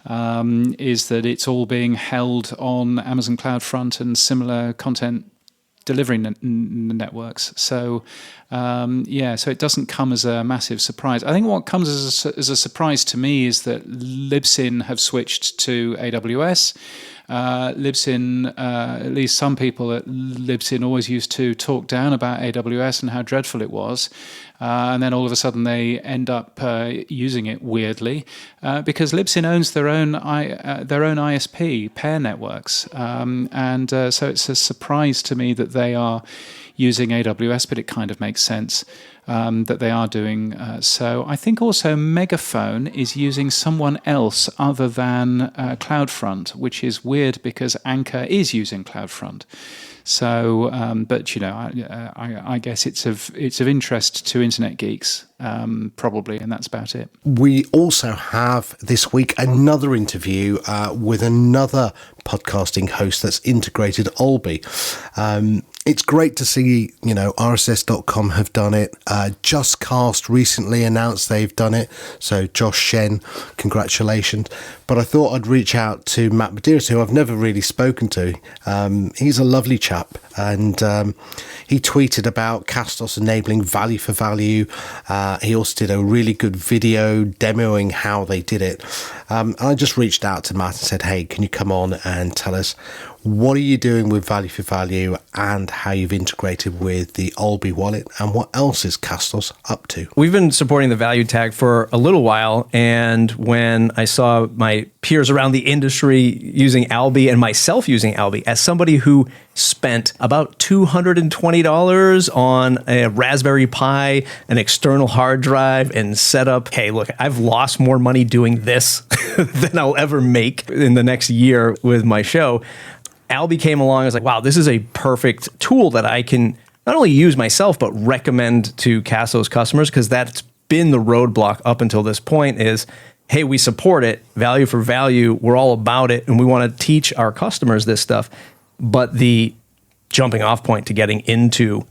Is that it's all being held on Amazon CloudFront and similar content delivery networks. So so it doesn't come as a massive surprise. I think what comes as a surprise to me is that Libsyn have switched to AWS. Libsyn, at least some people at Libsyn always used to talk down about AWS and how dreadful it was. and then all of a sudden they end up using it weirdly because Libsyn owns their own ISP, Pair Networks, and so it's a surprise to me that they are using AWS, but it kind of makes sense that they are doing so. I think also Megaphone is using someone else other than CloudFront, which is weird because Anchor is using CloudFront. So, but I guess it's of interest to internet geeks, probably, and that's about it. We also have this week another interview with another podcasting host that's integrated Alby. It's great to see, RSS.com have done it. JustCast recently announced they've done it. So Josh Shen, congratulations. But I thought I'd reach out to Matt Medeiros, who I've never really spoken to. He's a lovely chap. And he tweeted about Castos enabling value for value. He also did a really good video demoing how they did it. And I just reached out to Matt and said, hey, can you come on and tell us what are you doing with value for value and how you've integrated with the Alby wallet, and what else is Castos up to? We've been supporting the value tag for a little while, and when I saw my peers around the industry using Alby and myself using Alby, as somebody who spent about $220 on a Raspberry Pi, an external hard drive, and set up, hey, look, I've lost more money doing this than I'll ever make in the next year with my show. Alby came along. I was like, wow, this is a perfect tool that I can not only use myself, but recommend to Castos customers, because that's been the roadblock up until this point is, hey, we support it, value for value, we're all about it, and we want to teach our customers this stuff. But the jumping off point to getting into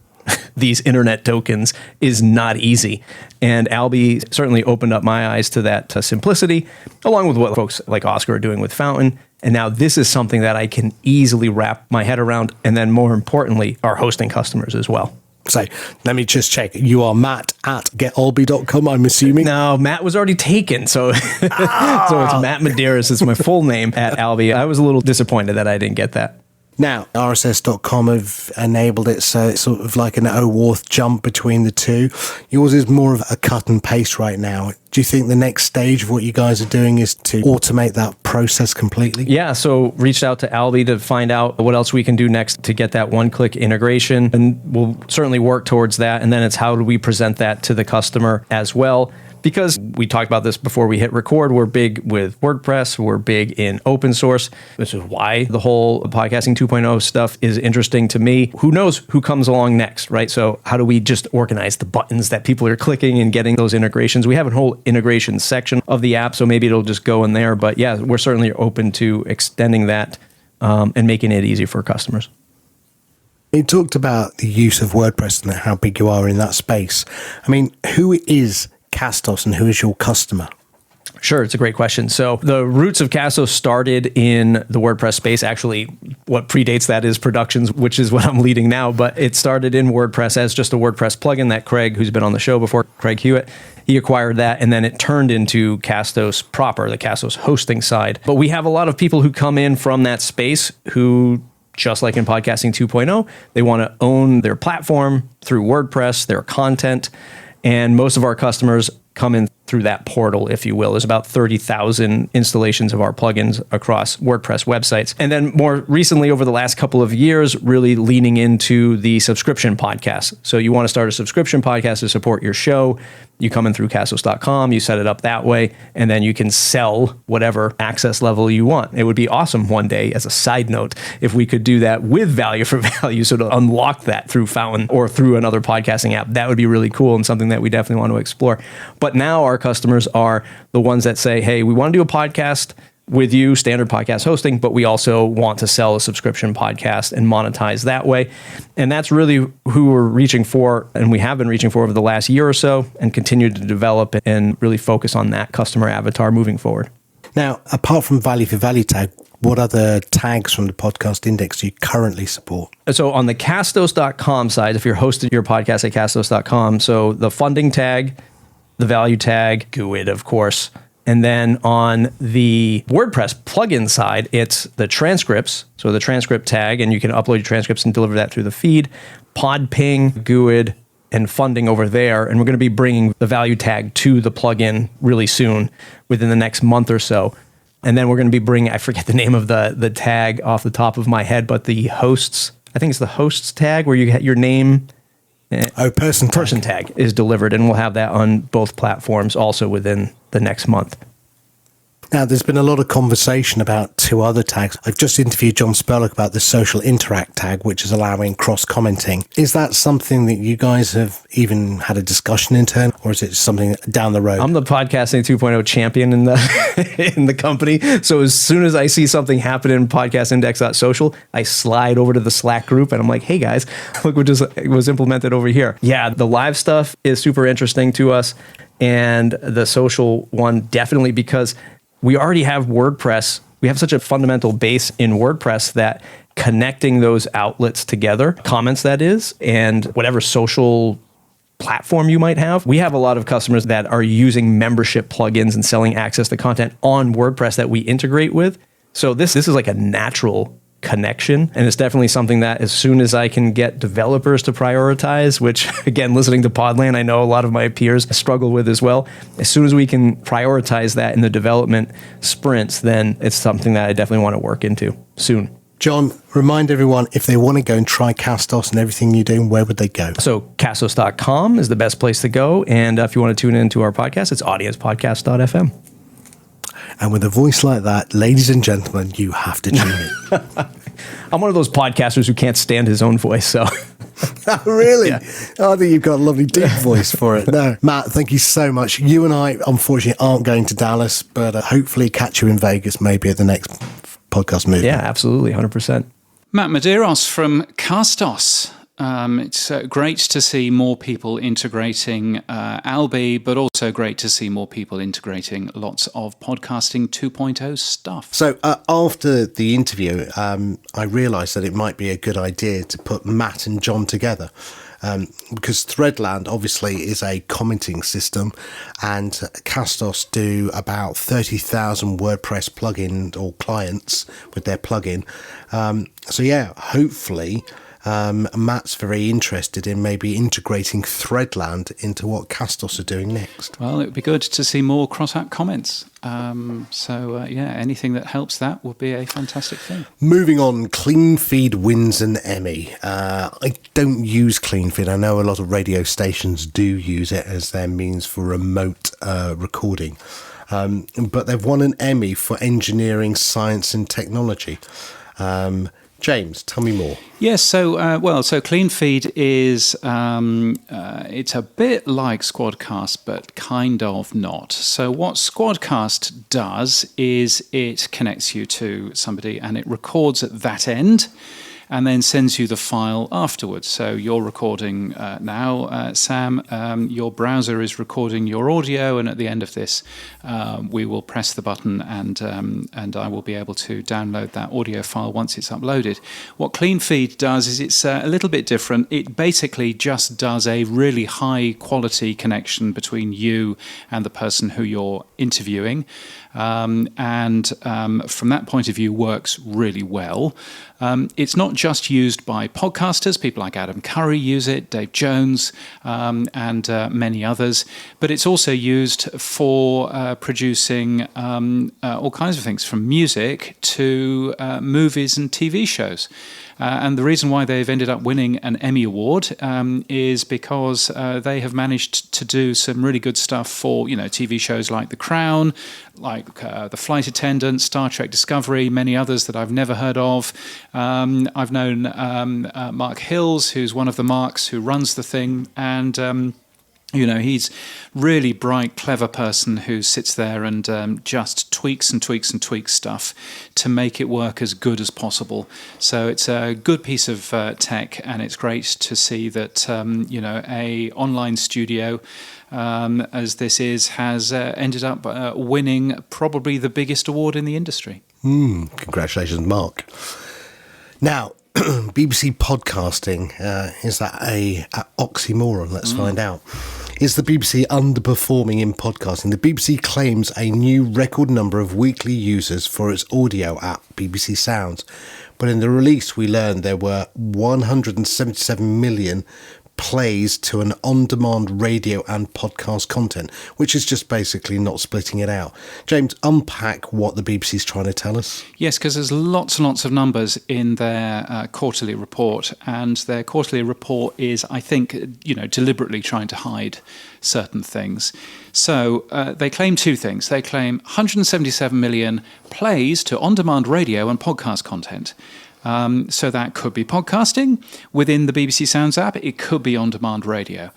these internet tokens is not easy. And Alby certainly opened up my eyes to that simplicity, along with what folks like Oscar are doing with Fountain. And now this is something that I can easily wrap my head around. And then more importantly, our hosting customers as well. So let me just check. You are Matt at getalby.com, I'm assuming? No, Matt was already taken. So, so it's Matt Medeiros. It's my full name at Alby. I was a little disappointed that I didn't get that. Now, RSS.com have enabled it, so it's sort of like an Oworth jump between the two. Yours is more of a cut and paste right now. Do you think the next stage of what you guys are doing is to automate that process completely? Yeah, so reached out to Alby to find out what else we can do next to get that one-click integration, and we'll certainly work towards that. And then it's how do we present that to the customer as well? Because we talked about this before we hit record, we're big with WordPress, we're big in open source, which is why the whole podcasting 2.0 stuff is interesting to me. Who knows who comes along next, right? So how do we just organize the buttons that people are clicking and getting those integrations? We have a whole integration section of the app, so maybe it'll just go in there. But yeah, we're certainly open to extending that and making it easy for customers. You talked about the use of WordPress and how big you are in that space. I mean, who is Castos and who is your customer? Sure, it's a great question. So the roots of Castos started in the WordPress space. Actually, what predates that is Productions, which is what I'm leading now. But it started in WordPress as just a WordPress plugin that Craig, who's been on the show before, Craig Hewitt, he acquired that, and then it turned into Castos proper, the Castos hosting side. But we have a lot of people who come in from that space who, just like in Podcasting 2.0, they want to own their platform through WordPress, their content. And most of our customers come in through that portal, if you will. There's about 30,000 installations of our plugins across WordPress websites. And then more recently, over the last couple of years, really leaning into the subscription podcast. So you want to start a subscription podcast to support your show. You come in through Castos.com, you set it up that way, and then you can sell whatever access level you want. It would be awesome one day, as a side note, if we could do that with value for value, so to unlock that through Fountain or through another podcasting app. That would be really cool and something that we definitely want to explore. But now our customers are the ones that say, hey, we want to do a podcast with you, standard podcast hosting, but we also want to sell a subscription podcast and monetize that way. And that's really who we're reaching for, and we have been reaching for over the last year or so, and continue to develop and really focus on that customer avatar moving forward. Now, apart from value for value tag, what other tags from the podcast index do you currently support? So on the Castos.com side, if you're hosting your podcast at Castos.com, so the funding tag, the value tag, GUID, of course. And then on the WordPress plugin side, it's the transcripts. So the transcript tag, and you can upload your transcripts and deliver that through the feed, PodPing, GUID, and funding over there. And we're going to be bringing the value tag to the plugin really soon, within the next month or so. And then we're going to be bringing, I forget the name of the tag off the top of my head, but the hosts, I think it's the hosts tag where you get your name. Person tag is delivered, and we'll have that on both platforms also within the next month. Now, there's been a lot of conversation about two other tags. I've just interviewed John Spurlock about the social interact tag, which is allowing cross-commenting. Is that something that you guys have even had a discussion in turn, or is it something down the road? I'm the podcasting 2.0 champion in the in the company. So as soon as I see something happen in podcastindex.social, I slide over to the Slack group and I'm like, hey guys, look what just was implemented over here. Yeah, the live stuff is super interesting to us, and the social one definitely, because we already have WordPress. We have such a fundamental base in WordPress that connecting those outlets together, comments that is, and whatever social platform you might have. We have a lot of customers that are using membership plugins and selling access to content on WordPress that we integrate with. So this is like a natural connection. And it's definitely something that as soon as I can get developers to prioritize, which again, listening to Podland, I know a lot of my peers struggle with as well. As soon as we can prioritize that in the development sprints, then it's something that I definitely want to work into soon. John, remind everyone, if they want to go and try Castos and everything you're doing, where would they go? So castos.com is the best place to go. And if you want to tune into our podcast, it's audiencepodcast.fm. And with a voice like that, ladies and gentlemen, you have to tune in. I'm one of those podcasters who can't stand his own voice, so. Really? Yeah. Oh, I think you've got a lovely deep voice for it. No, Matt, thank you so much. You and I, unfortunately, aren't going to Dallas, but hopefully catch you in Vegas maybe at the next podcast movie. Yeah, absolutely, 100%. Matt Medeiros from Castos. It's great to see more people integrating Albi, but also great to see more people integrating lots of podcasting 2.0 stuff. So after the interview, I realised that it might be a good idea to put Matt and John together. Because Threadland obviously is a commenting system, and Castos do about 30,000 WordPress plugin or clients with their plugin. So yeah, hopefully Matt's very interested in maybe integrating Threadland into what Castos are doing next. Well, it would be good to see more cross-app comments. Anything that helps that would be a fantastic thing. Moving on, CleanFeed wins an Emmy. I don't use CleanFeed. I know a lot of radio stations do use it as their means for remote recording. But they've won an Emmy for engineering, science and technology. James, tell me more. Yes, so CleanFeed is it's a bit like Squadcast, but kind of not. So what Squadcast does is it connects you to somebody and it records at that end, and then sends you the file afterwards. So you're recording now, Sam, your browser is recording your audio, and at the end of this, we will press the button and I will be able to download that audio file once it's uploaded. What CleanFeed does is it's a little bit different. It basically just does a really high quality connection between you and the person who you're interviewing. From that point of view, works really well. It's not just used by podcasters. People like Adam Curry use it, Dave Jones, and many others. But it's also used for producing all kinds of things, from music to movies and TV shows. And the reason why they've ended up winning an Emmy Award is because they have managed to do some really good stuff for, TV shows like The Crown, like The Flight Attendant, Star Trek Discovery, many others that I've never heard of. I've known Mark Hills, who's one of the Marks who runs the thing, and he's really bright, clever person who sits there and just tweaks and tweaks and tweaks stuff to make it work as good as possible. So it's a good piece of tech, and it's great to see that a online studio as this is has ended up winning probably the biggest award in the industry. Congratulations, Mark. Now, BBC podcasting, is that a oxymoron? Let's find out. Is the BBC underperforming in podcasting? The BBC claims a new record number of weekly users for its audio app, BBC Sounds. But in the release, we learned there were 177 million plays to an on-demand radio and podcast content, which is just basically not splitting it out. James, unpack what the BBC is trying to tell us. Yes, because there's lots and lots of numbers in their quarterly report, and their quarterly report is, I think, deliberately trying to hide certain things. So they claim two things. They claim 177 million plays to on-demand radio and podcast content. So that could be podcasting within the BBC Sounds app. It could be on-demand radio.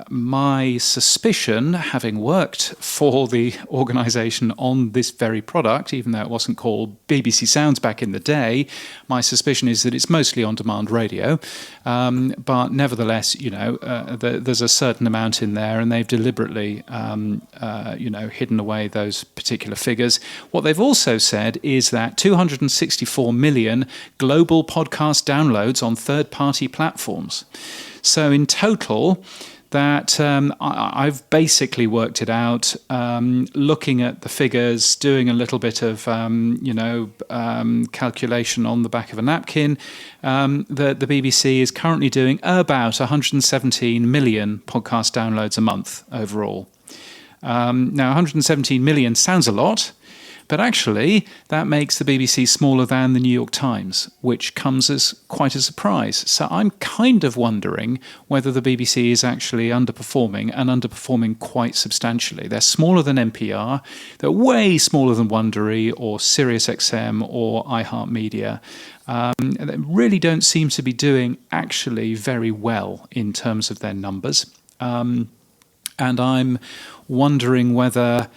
My suspicion, having worked for the organisation on this very product, even though it wasn't called BBC Sounds back in the day, my suspicion is that it's mostly on-demand radio. But nevertheless, there's a certain amount in there, and they've deliberately, hidden away those particular figures. What they've also said is that 264 million global podcast downloads on third-party platforms. So in total, that I've basically worked it out, looking at the figures, doing a little bit of calculation on the back of a napkin. The BBC is currently doing about 117 million podcast downloads a month overall. Now, 117 million sounds a lot. But actually, that makes the BBC smaller than the New York Times, which comes as quite a surprise. So I'm kind of wondering whether the BBC is actually underperforming quite substantially. They're smaller than NPR. They're way smaller than Wondery or SiriusXM or iHeartMedia. They really don't seem to be doing actually very well in terms of their numbers. And I'm wondering whether...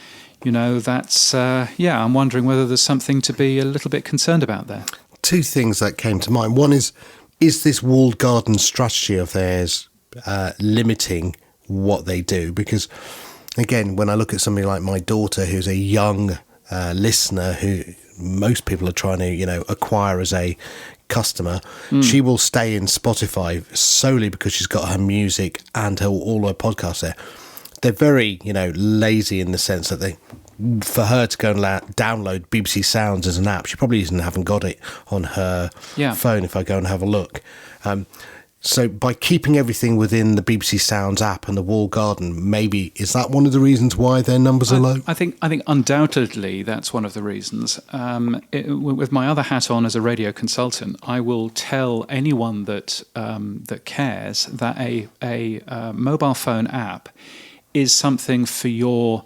I'm wondering whether there's something to be a little bit concerned about there. Two things that came to mind. One is this walled garden strategy of theirs limiting what they do? Because, again, when I look at somebody like my daughter, who's a young listener who most people are trying to, acquire as a customer, she will stay in Spotify solely because she's got her music and all her podcasts there. They're very, lazy in the sense that for her to go and download BBC Sounds as an app, she probably haven't got it on her phone if I go and have a look. So by keeping everything within the BBC Sounds app and the walled garden, maybe is that one of the reasons why their numbers are low? I think undoubtedly that's one of the reasons. With my other hat on as a radio consultant, I will tell anyone that cares that a mobile phone app is something for your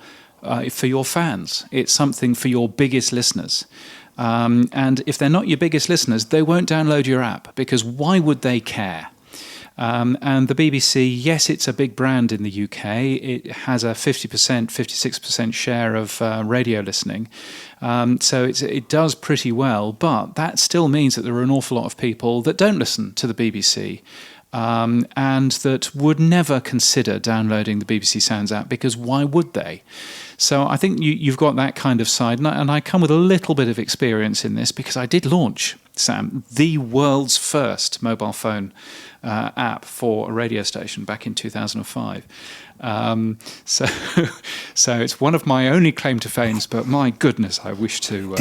fans. It's something for your biggest listeners. And if they're not your biggest listeners, they won't download your app, because why would they care? And the BBC, yes, it's a big brand in the UK. It has a 56% share of radio listening. So it does pretty well, but that still means that there are an awful lot of people that don't listen to the BBC. And that would never consider downloading the BBC Sounds app, because why would they? So I think you've got that kind of side, and I come with a little bit of experience in this because I did launch, Sam, the world's first mobile phone app for a radio station back in 2005. So it's one of my only claim to fame, but my goodness, I wish to...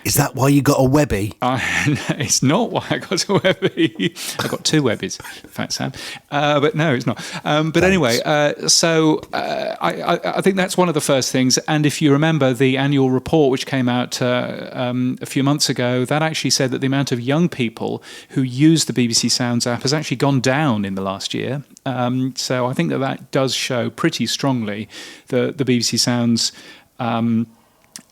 Is that why you got a Webby? It's not why I got a Webby. I got two Webbies, in fact, Sam. But no, it's not. But anyway, I think that's one of the first things. And if you remember the annual report which came out a few months ago, that actually said that the amount of young people who use the BBC Sounds app has actually gone down in the last year. So I think that does show pretty strongly that the BBC Sounds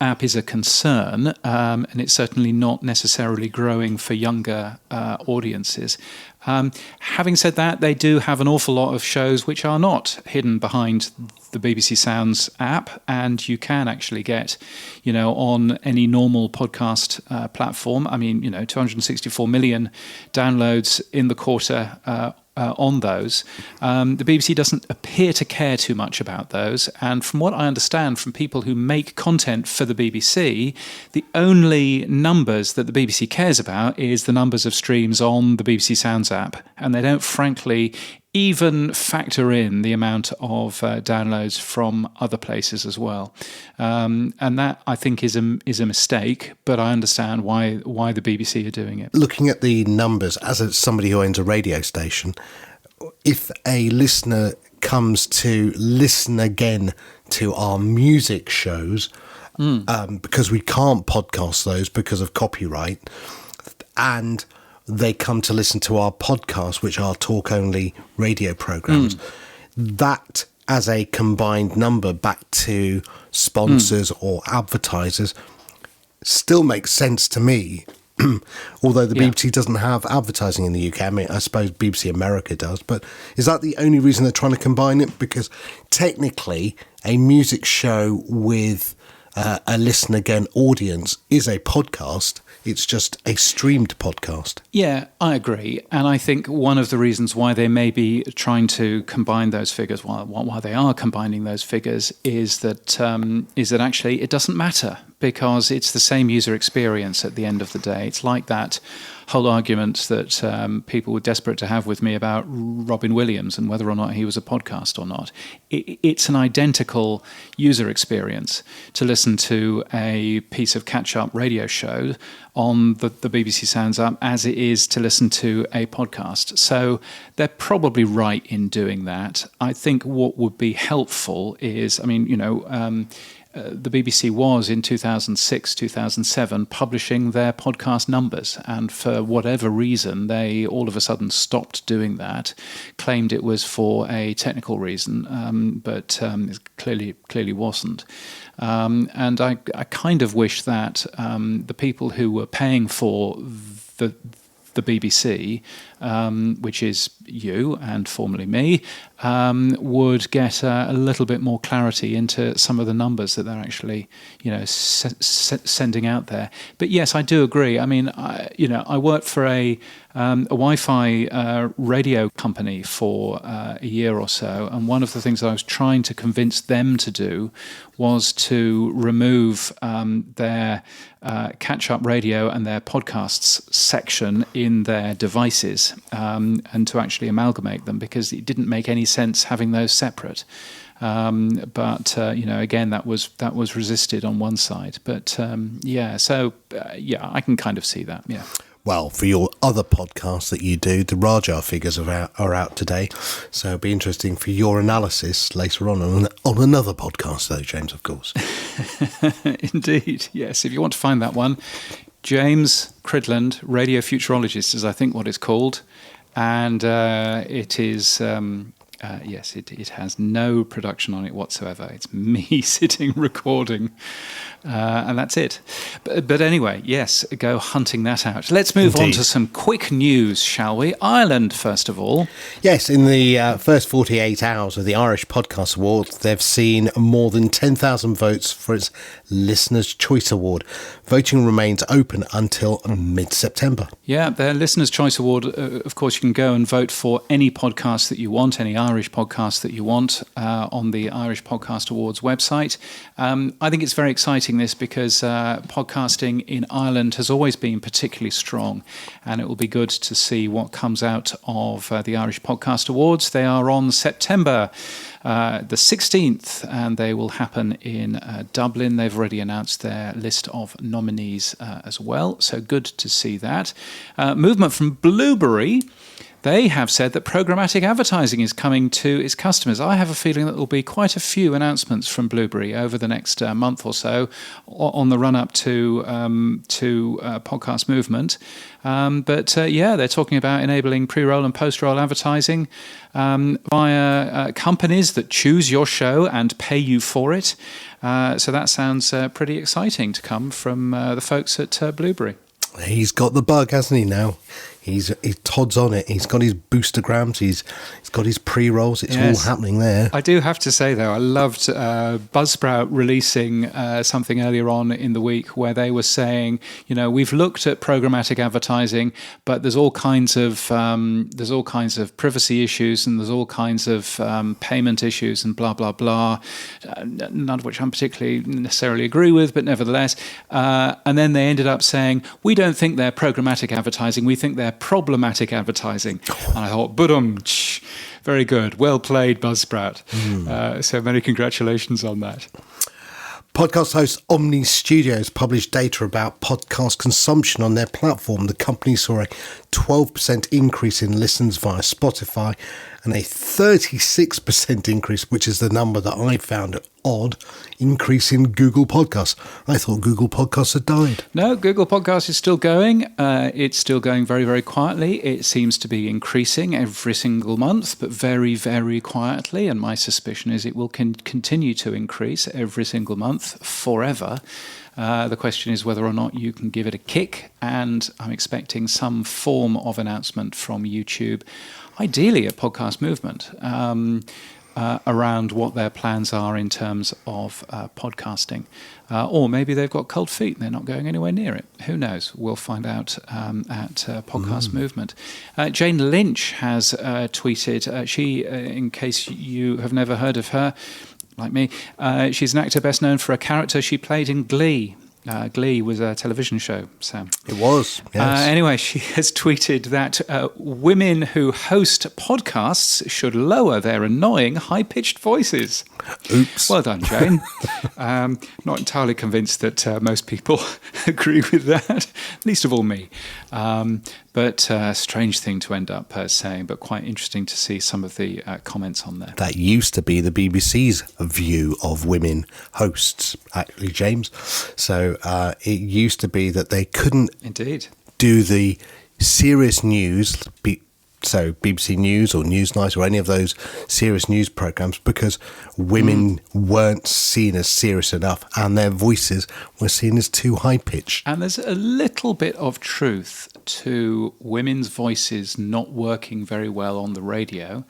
app is a concern, and it's certainly not necessarily growing for younger audiences. Having said that, they do have an awful lot of shows which are not hidden behind the BBC Sounds app, and you can actually get, on any normal podcast platform. I mean, 264 million downloads in the quarter on those. The BBC doesn't appear to care too much about those, and from what I understand from people who make content for the BBC, the only numbers that the BBC cares about is the numbers of streams on the BBC Sounds app, and they don't frankly even factor in the amount of downloads from other places as well. And that, I think, is a mistake, but I understand why the BBC are doing it. Looking at the numbers, as somebody who owns a radio station, if a listener comes to listen again to our music shows, because we can't podcast those because of copyright, and they come to listen to our podcast, which are talk-only radio programs, that as a combined number back to sponsors or advertisers still makes sense to me. Although the BBC doesn't have advertising in the UK. I mean, I suppose BBC America does, but is that the only reason they're trying to combine it? Because technically a music show with a listen again audience is a podcast. It's just a streamed podcast. Yeah, I agree. And I think one of the reasons why they may be trying to combine those figures, why they are combining those figures, is that actually it doesn't matter, because it's the same user experience at the end of the day. It's like that whole argument that people were desperate to have with me about Robin Williams and whether or not he was a podcast or not. It's an identical user experience to listen to a piece of catch-up radio show on the BBC Sounds Up as it is to listen to a podcast. So they're probably right in doing that. I think what would be helpful is, the BBC was in 2006, 2007 publishing their podcast numbers, and for whatever reason they all of a sudden stopped doing that, claimed it was for a technical reason, but it clearly wasn't. And I kind of wish that the people who were paying for the BBC, which is you and formerly me, would get a little bit more clarity into some of the numbers that they're actually, sending out there. But yes, I do agree. I mean, I worked for a Wi-Fi radio company for a year or so, and one of the things that I was trying to convince them to do was to remove their catch-up radio and their podcasts section in their devices, and to actually amalgamate them, because it didn't make any sense having those separate. But again, that was resisted on one side. But I can kind of see that. Yeah. Well, for your other podcasts that you do, the Rajar figures are out today. So it'll be interesting for your analysis later on another podcast, though, James, of course. Indeed, yes. If you want to find that one, James Cridland, Radio Futurologist is, I think, what it's called. And it is... yes, it has no production on it whatsoever. It's me sitting recording, and that's it. But anyway, yes, go hunting that out. Let's move on to some quick news, shall we? Ireland, first of all. Yes, in the first 48 hours of the Irish Podcast Awards, they've seen more than 10,000 votes for its Listener's Choice Award. Voting remains open until mid-September. Yeah, their Listener's Choice Award, of course, you can go and vote for any podcast that you want, any Irish podcast that you want on the Irish Podcast Awards website. I think it's very exciting, this, because podcasting in Ireland has always been particularly strong, and it will be good to see what comes out of the Irish Podcast Awards. They are on September the 16th, and they will happen in Dublin. They've already announced their list of nominees as well, so good to see that. Movement from Blueberry. They have said that programmatic advertising is coming to its customers. I have a feeling that there will be quite a few announcements from Blueberry over the next month or so on the run-up to Podcast Movement. But they're talking about enabling pre-roll and post-roll advertising via companies that choose your show and pay you for it. So that sounds pretty exciting to come from the folks at Blueberry. He's got the bug, hasn't he, now? Todd's on it. He's got his boostergrams. He's got his pre-rolls. It's all happening there. I do have to say, though, I loved Buzzsprout releasing something earlier on in the week where they were saying, we've looked at programmatic advertising, but there's all kinds of privacy issues, and there's all kinds of payment issues and blah blah blah. None of which I'm particularly necessarily agree with, but nevertheless. And then they ended up saying, we don't think they're programmatic advertising. We think they're problematic advertising. And I thought, very good. Well played, Buzzsprout. So many congratulations on that. Podcast host Omni Studios published data about podcast consumption on their platform. The company saw a 12% increase in listens via Spotify and a 36% increase, which is the number that I found odd, increase in Google Podcasts. I thought Google Podcasts had died. No, Google Podcasts is still going. It's still going very, very quietly. It seems to be increasing every single month, but very, very quietly. And my suspicion is it will continue to increase every single month forever. The question is whether or not you can give it a kick, and I'm expecting some form of announcement from YouTube, ideally a podcast movement, around what their plans are in terms of podcasting. Or maybe they've got cold feet and they're not going anywhere near it. Who knows? We'll find out at Podcast Movement. Jane Lynch has tweeted, she, in case you have never heard of her, like me, she's an actor best known for a character she played in Glee. Glee was a television show, Sam. It was, yes. Anyway, she has tweeted that women who host podcasts should lower their annoying, high-pitched voices. Oops. Well done, Jane. Not entirely convinced that most people agree with that, least of all me. But strange thing to end up saying, but quite interesting to see some of the comments on there. That used to be the BBC's view of women hosts, actually, James. So it used to be that they couldn't do the serious news, so BBC News or Newsnight or any of those serious news programs, because women weren't seen as serious enough and their voices were seen as too high-pitched. And there's a little bit of truth to women's voices not working very well on the radio,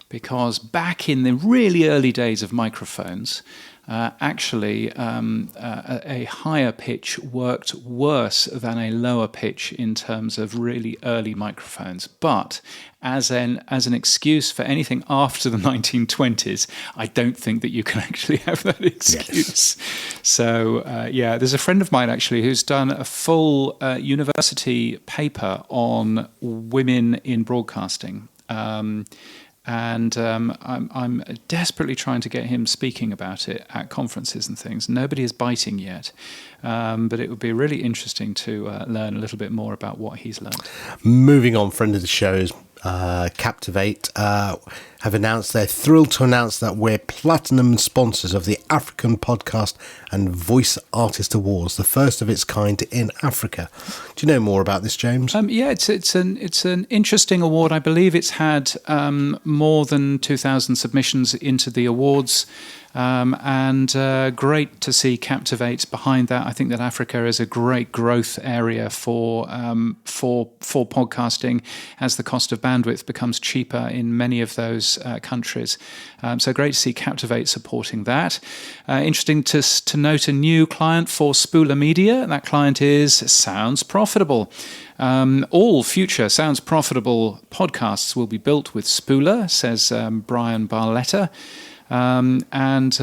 because back in the really early days of microphones, actually a higher pitch worked worse than a lower pitch in terms of really early microphones. But as an excuse for anything after the 1920s, I don't think that you can actually have that excuse. Yes. So, there's a friend of mine actually who's done a full university paper on women in broadcasting. And I'm desperately trying to get him speaking about it at conferences and things. Nobody is biting yet, but it would be really interesting to learn a little bit more about what he's learned. Moving on, friend of the show's Captivate have announced they're thrilled to announce that we're platinum sponsors of the African Podcast and Voice Artist Awards, the first of its kind in Africa. Do you know more about this, James? It's an interesting award. I believe it's had more than 2,000 submissions into the awards. And great to see Captivate behind that. I think that Africa is a great growth area for podcasting as the cost of bandwidth becomes cheaper in many of those countries. So great to see Captivate supporting that. Interesting to note a new client for Spooler Media. That client is Sounds Profitable. All future Sounds Profitable podcasts will be built with Spooler, says Brian Barletta. And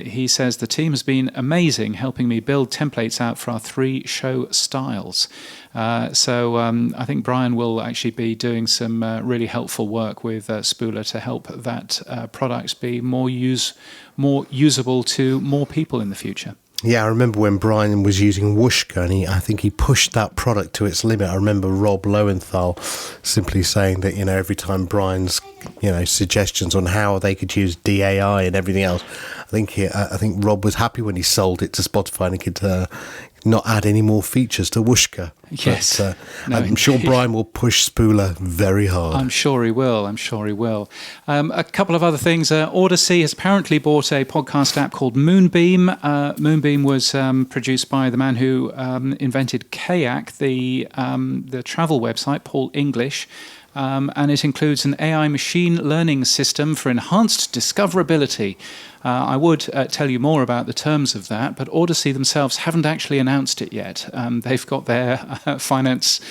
he says the team has been amazing, helping me build templates out for our 3 show styles. So I think Brian will actually be doing some really helpful work with Spooler to help that product be more usable to more people in the future. Yeah, I remember when Brian was using Whooshka, and I think he pushed that product to its limit. I remember Rob Lowenthal simply saying that, every time Brian's, suggestions on how they could use DAI and everything else, I think Rob was happy when he sold it to Spotify and he could not add any more features to Whooshka. Yes. But, I'm sure Brian will push Spooler very hard. I'm sure he will. A couple of other things. Odyssey has apparently bought a podcast app called Moonbeam. Moonbeam was produced by the man who invented Kayak, the travel website, Paul English. And it includes an AI machine learning system for enhanced discoverability. I would tell you more about the terms of that, but Odyssey themselves haven't actually announced it yet. They've got their financial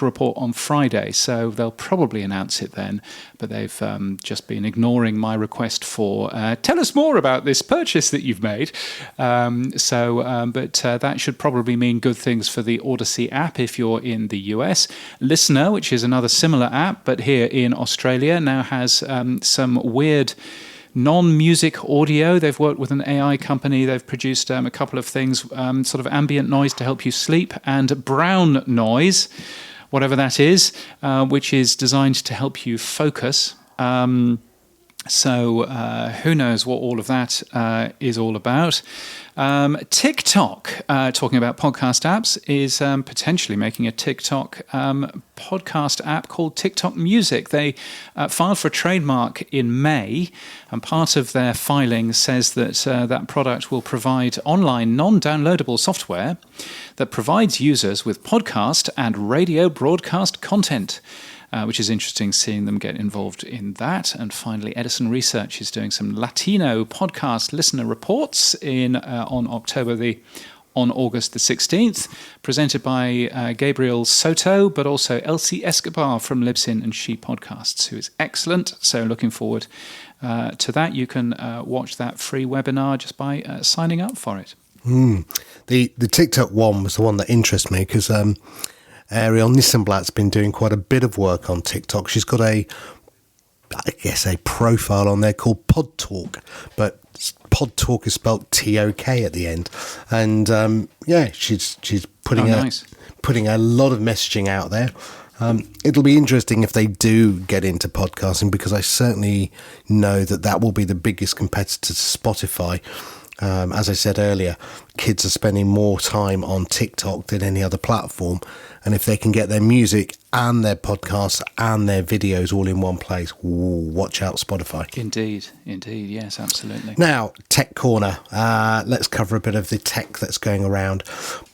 report on Friday, so they'll probably announce it then. But they've just been ignoring my request for tell us more about this purchase that you've made. But that should probably mean good things for the Odyssey app if you're in the US. Listener, which is another similar app, but here in Australia, now has some weird non-music audio. They've worked with an AI company. They've produced a couple of things, sort of ambient noise to help you sleep and brown noise, whatever that is, which is designed to help you focus. So who knows what all of that is all about. TikTok, talking about podcast apps, is potentially making a TikTok podcast app called TikTok Music. They filed for a trademark in May, and part of their filing says that that product will provide online non-downloadable software that provides users with podcast and radio broadcast content. Which is interesting, seeing them get involved in that. And finally, Edison Research is doing some Latino podcast listener reports on August the 16th, presented by Gabriel Soto, but also Elsie Escobar from Libsyn and She Podcasts, who is excellent. So looking forward to that. You can watch that free webinar just by signing up for it. The TikTok one was the one that interests me because Ariel Nissenblatt's been doing quite a bit of work on TikTok. She's got a profile on there called Pod Talk, but Pod Talk is spelled T-O-K at the end. And she's putting a lot of messaging out there. It'll be interesting if they do get into podcasting, because I certainly know that will be the biggest competitor to Spotify. As I said earlier, kids are spending more time on TikTok than any other platform. And if they can get their music and their podcasts and their videos all in one place, watch out, Spotify. Indeed, yes, absolutely. Now, Tech Corner. Let's cover a bit of the tech that's going around.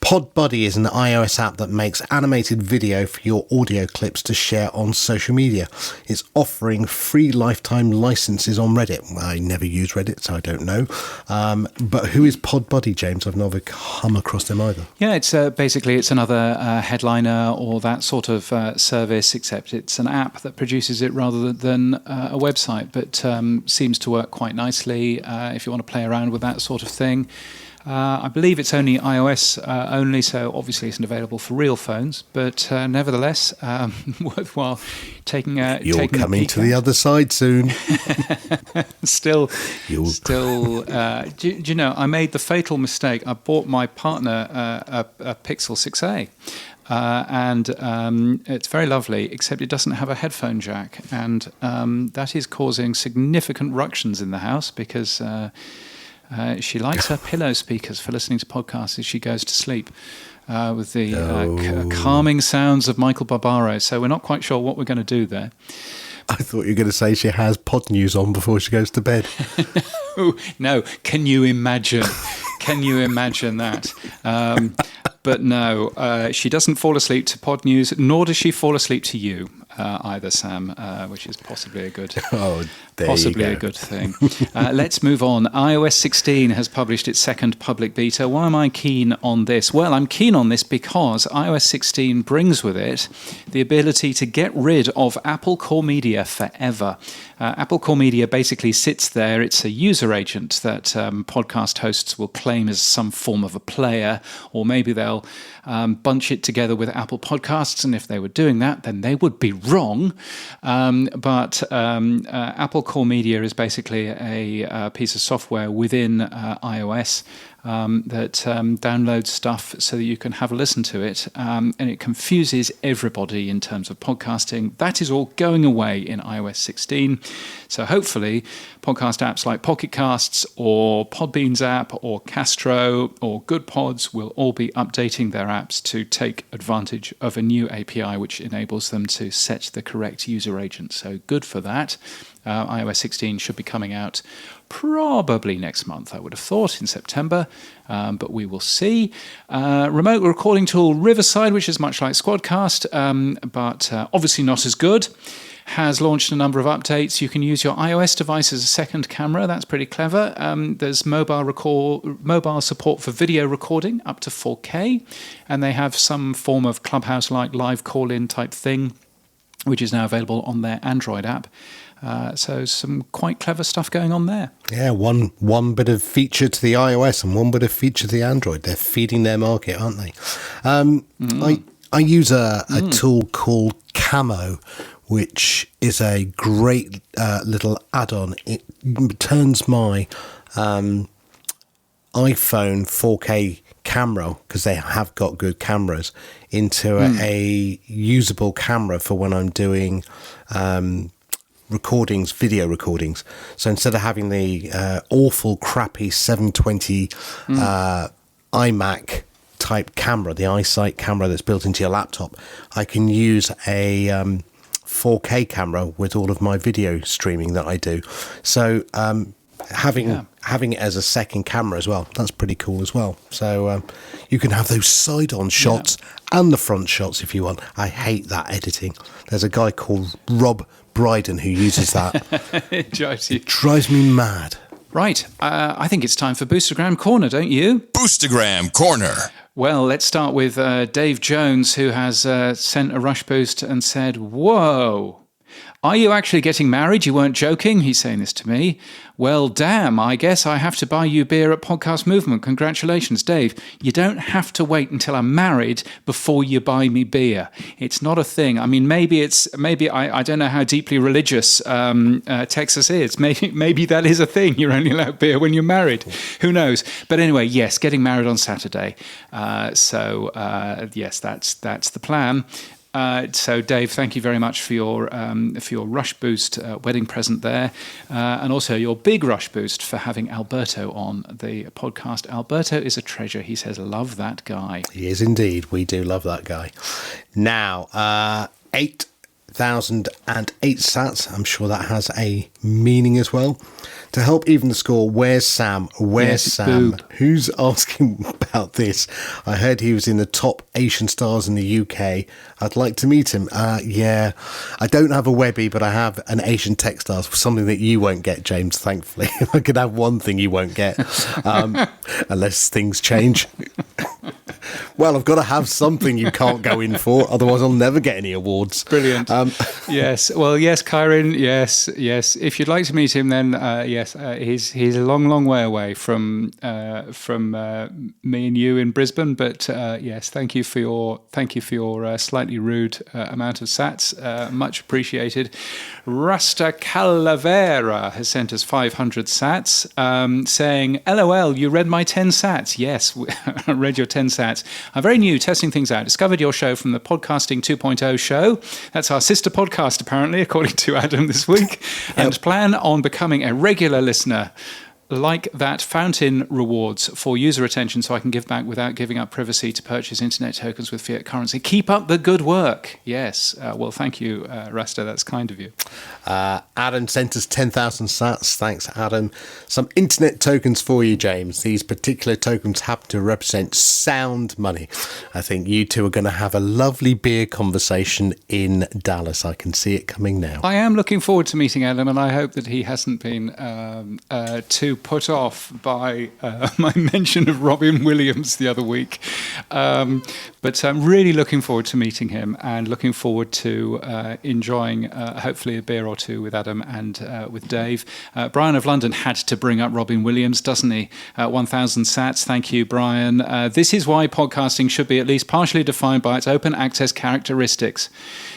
PodBuddy is an iOS app that makes animated video for your audio clips to share on social media. It's offering free lifetime licenses on Reddit. I never use Reddit, so I don't know. But who is PodBuddy, James? I've never come across them either. Yeah, it's basically another Headliner or that sort of service, except it's an app that produces it rather than a website, but seems to work quite nicely if you want to play around with that sort of thing. I believe it's only iOS only, so obviously it's not available for real phones, but nevertheless, worthwhile taking a You're coming peek to the other side soon. Still, do you know, I made the fatal mistake. I bought my partner a Pixel 6a. And it's very lovely, except it doesn't have a headphone jack, and that is causing significant ructions in the house because she likes her pillow speakers for listening to podcasts as she goes to sleep with the calming sounds of Michael Barbaro. So we're not quite sure what we're going to do there. I thought you were going to say she has pod news on before she goes to bed. No, can you imagine? Can you imagine that? But no, she doesn't fall asleep to pod news, nor does she fall asleep to you either, Sam, which is possibly a good, good thing. Let's move on. iOS 16 has published its second public beta. Why am I keen on this? Well, I'm keen on this because iOS 16 brings with it the ability to get rid of Apple Core Media forever. Apple Core Media basically sits there. It's a user agent that podcast hosts will claim as some form of a player, or maybe they'll bunch it together with Apple Podcasts, and if they were doing that, then they would be wrong. But Apple Core Media is basically a piece of software within iOS that downloads stuff so that you can have a listen to it, and it confuses everybody in terms of podcasting. That is all going away in iOS 16. So hopefully podcast apps like Pocket Casts or Podbean's app or Castro or Good Pods will all be updating their apps to take advantage of a new API which enables them to set the correct user agent. So good for that. iOS 16 should be coming out probably next month, I would have thought, in September, but we will see. Remote recording tool Riverside, which is much like Squadcast, but obviously not as good, has launched a number of updates. You can use your iOS device as a second camera. That's pretty clever. There's mobile support for video recording up to 4K, and they have some form of Clubhouse-like live call-in type thing, which is now available on their Android app. So some quite clever stuff going on there. Yeah, one bit of feature to the iOS and one bit of feature to the Android. They're feeding their market, aren't they? I use a tool called Camo, which is a great little add-on. It turns my iPhone 4K camera, because they have got good cameras, into a usable camera for when I'm doing recordings, video recordings. So instead of having the awful, crappy 720 iMac type camera, the iSight camera that's built into your laptop, I can use a 4K camera with all of my video streaming that I do. So having it as a second camera as well, that's pretty cool as well. So you can have those side-on shots and the front shots if you want. I hate that editing. There's a guy called Rob Brydon who uses that. It drives me mad. Right, I think it's time for Boostergram Corner, don't you? Boostergram Corner. Well, let's start with Dave Jones, who has sent a rush boost and said, "Whoa, are you actually getting married? You weren't joking?" He's saying this to me. Well, damn, I guess I have to buy you beer at Podcast Movement. Congratulations, Dave. You don't have to wait until I'm married before you buy me beer. It's not a thing. I mean, maybe I don't know how deeply religious Texas is. Maybe that is a thing. You're only allowed beer when you're married. Who knows? But anyway, yes, getting married on Saturday. Yes, that's the plan. So, Dave, thank you very much for your Rush Boost wedding present there, and also your big Rush Boost for having Alberto on the podcast. Alberto is a treasure. He says, "Love that guy." He is indeed. We do love that guy. Now, 8,008 sats. I'm sure that has a meaning as well. To help even the score, where's Sam? Where's Sam? Boob. Who's asking about this? I heard he was in the top Asian stars in the UK. I'd like to meet him. Yeah, I don't have a Webby, but I have an Asian Techstars, something that you won't get, James, thankfully. I could have one thing you won't get, unless things change. Well, I've got to have something you can't go in for, otherwise I'll never get any awards. Brilliant. Yes. Well, yes, Kyron. Yes. If you'd like to meet him, then yes, he's a long way away from me and you in Brisbane. But yes, thank you for your slightly rude amount of sats. Much appreciated. Rasta Calavera has sent us 500 sats, saying, "LOL, you read my 10 sats." Yes, I read your 10 sats. I'm very new, testing things out. Discovered your show from the Podcasting 2.0 show. That's our sister podcast, apparently, according to Adam this week. And plan on becoming a regular listener. Like that fountain rewards for user attention so I can give back without giving up privacy to purchase internet tokens with fiat currency. Keep up the good work. Yes. Well, thank you, Rasta. That's kind of you. Adam sent us 10,000 sats. Thanks, Adam. Some internet tokens for you, James. These particular tokens happen to represent sound money. I think you two are going to have a lovely beer conversation in Dallas. I can see it coming now. I am looking forward to meeting Adam, and I hope that he hasn't been too put off by my mention of Robin Williams the other week. But I'm really looking forward to meeting him and looking forward to enjoying hopefully a beer or two with Adam and with Dave. Brian of London had to bring up Robin Williams, doesn't he? 1,000 sats. Thank you, Brian. This is why podcasting should be at least partially defined by its open access characteristics.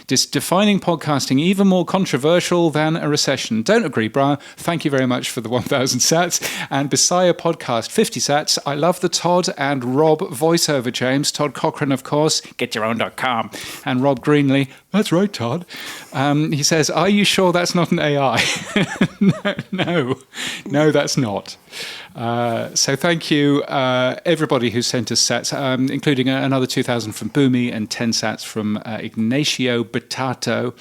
Defining podcasting even more controversial than a recession. Don't agree, Brian. Thank you very much for the 1,000 sats. And Bisaya Podcast, 50 sats. I love the Todd and Rob voiceover, James. Todd Cochran, of course. GetYourOwn.com. And Rob Greenlee. That's right, Todd. He says, "Are you sure that's not an AI?" No, that's not. So thank you, everybody who sent us sats, including another 2,000 from Boomy and 10 sats from Ignacio Batato.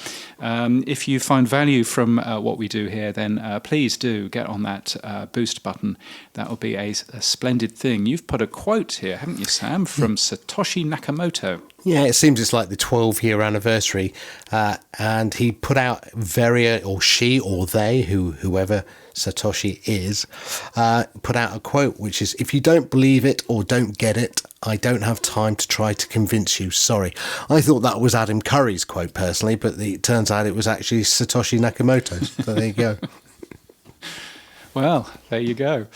If you find value from what we do here, then please do get on that boost button. That will be a splendid thing. You've put a quote here, haven't you, Sam, from Satoshi Nakamoto. Yeah, it seems it's like the 12-year anniversary, and he put out or she or they, whoever Satoshi is, put out a quote which is, "If you don't believe it or don't get it, I don't have time to try to convince you. Sorry." I thought that was Adam Curry's quote personally, but it turns out it was actually Satoshi Nakamoto's. So there you go. Well, there you go.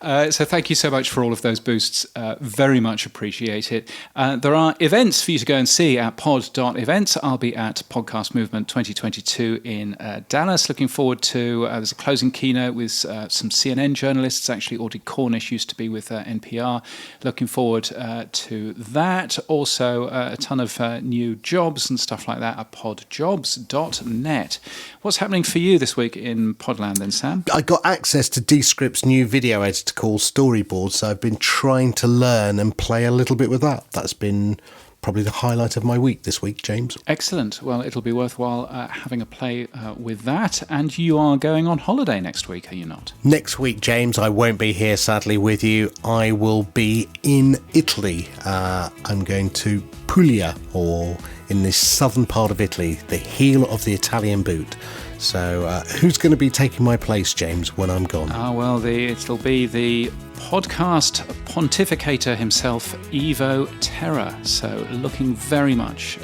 So thank you so much for all of those boosts. Very much appreciate it. There are events for you to go and see at pod.events. I'll be at Podcast Movement 2022 in Dallas. Looking forward to, there's a closing keynote with some CNN journalists. Actually, Audie Cornish used to be with NPR. Looking forward to that. Also, a ton of new jobs and stuff like that at podjobs.net. What's happening for you this week in Podland then, Sam? I got access to Descript's new video editor called Storyboard, so I've been trying to learn and play a little bit with that. That's been probably the highlight of my week this week, James. Excellent. Well, it'll be worthwhile having a play with that. And you are going on holiday next week, are you not? Next week, James, I won't be here, sadly, with you. I will be in Italy. I'm going to Puglia, or in this southern part of Italy, the heel of the Italian boot. So who's going to be taking my place, James, when I'm gone? Well, it'll be the podcast pontificator himself, Evo Terra. So looking very much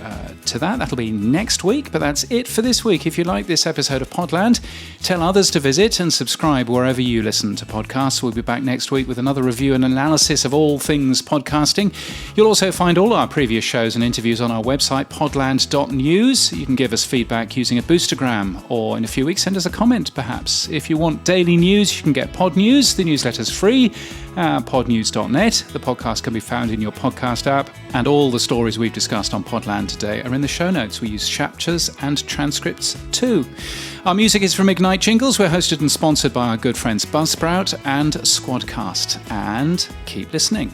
to that. That'll be next week, but that's it for this week. If you like this episode of Podland, tell others to visit and subscribe wherever you listen to podcasts. We'll be back next week with another review and analysis of all things podcasting. You'll also find all our previous shows and interviews on our website, podland.news. You can give us feedback using a boostergram, or in a few weeks, send us a comment, perhaps. If you want daily news, you can get Pod News. The newsletter's free. Podnews.net. The podcast can be found in your podcast app, and all the stories we've discussed on Podland today are in the show notes. We use chapters and transcripts too. Our music is from Ignite Jingles. We're hosted and sponsored by our good friends Buzzsprout and Squadcast. And keep listening.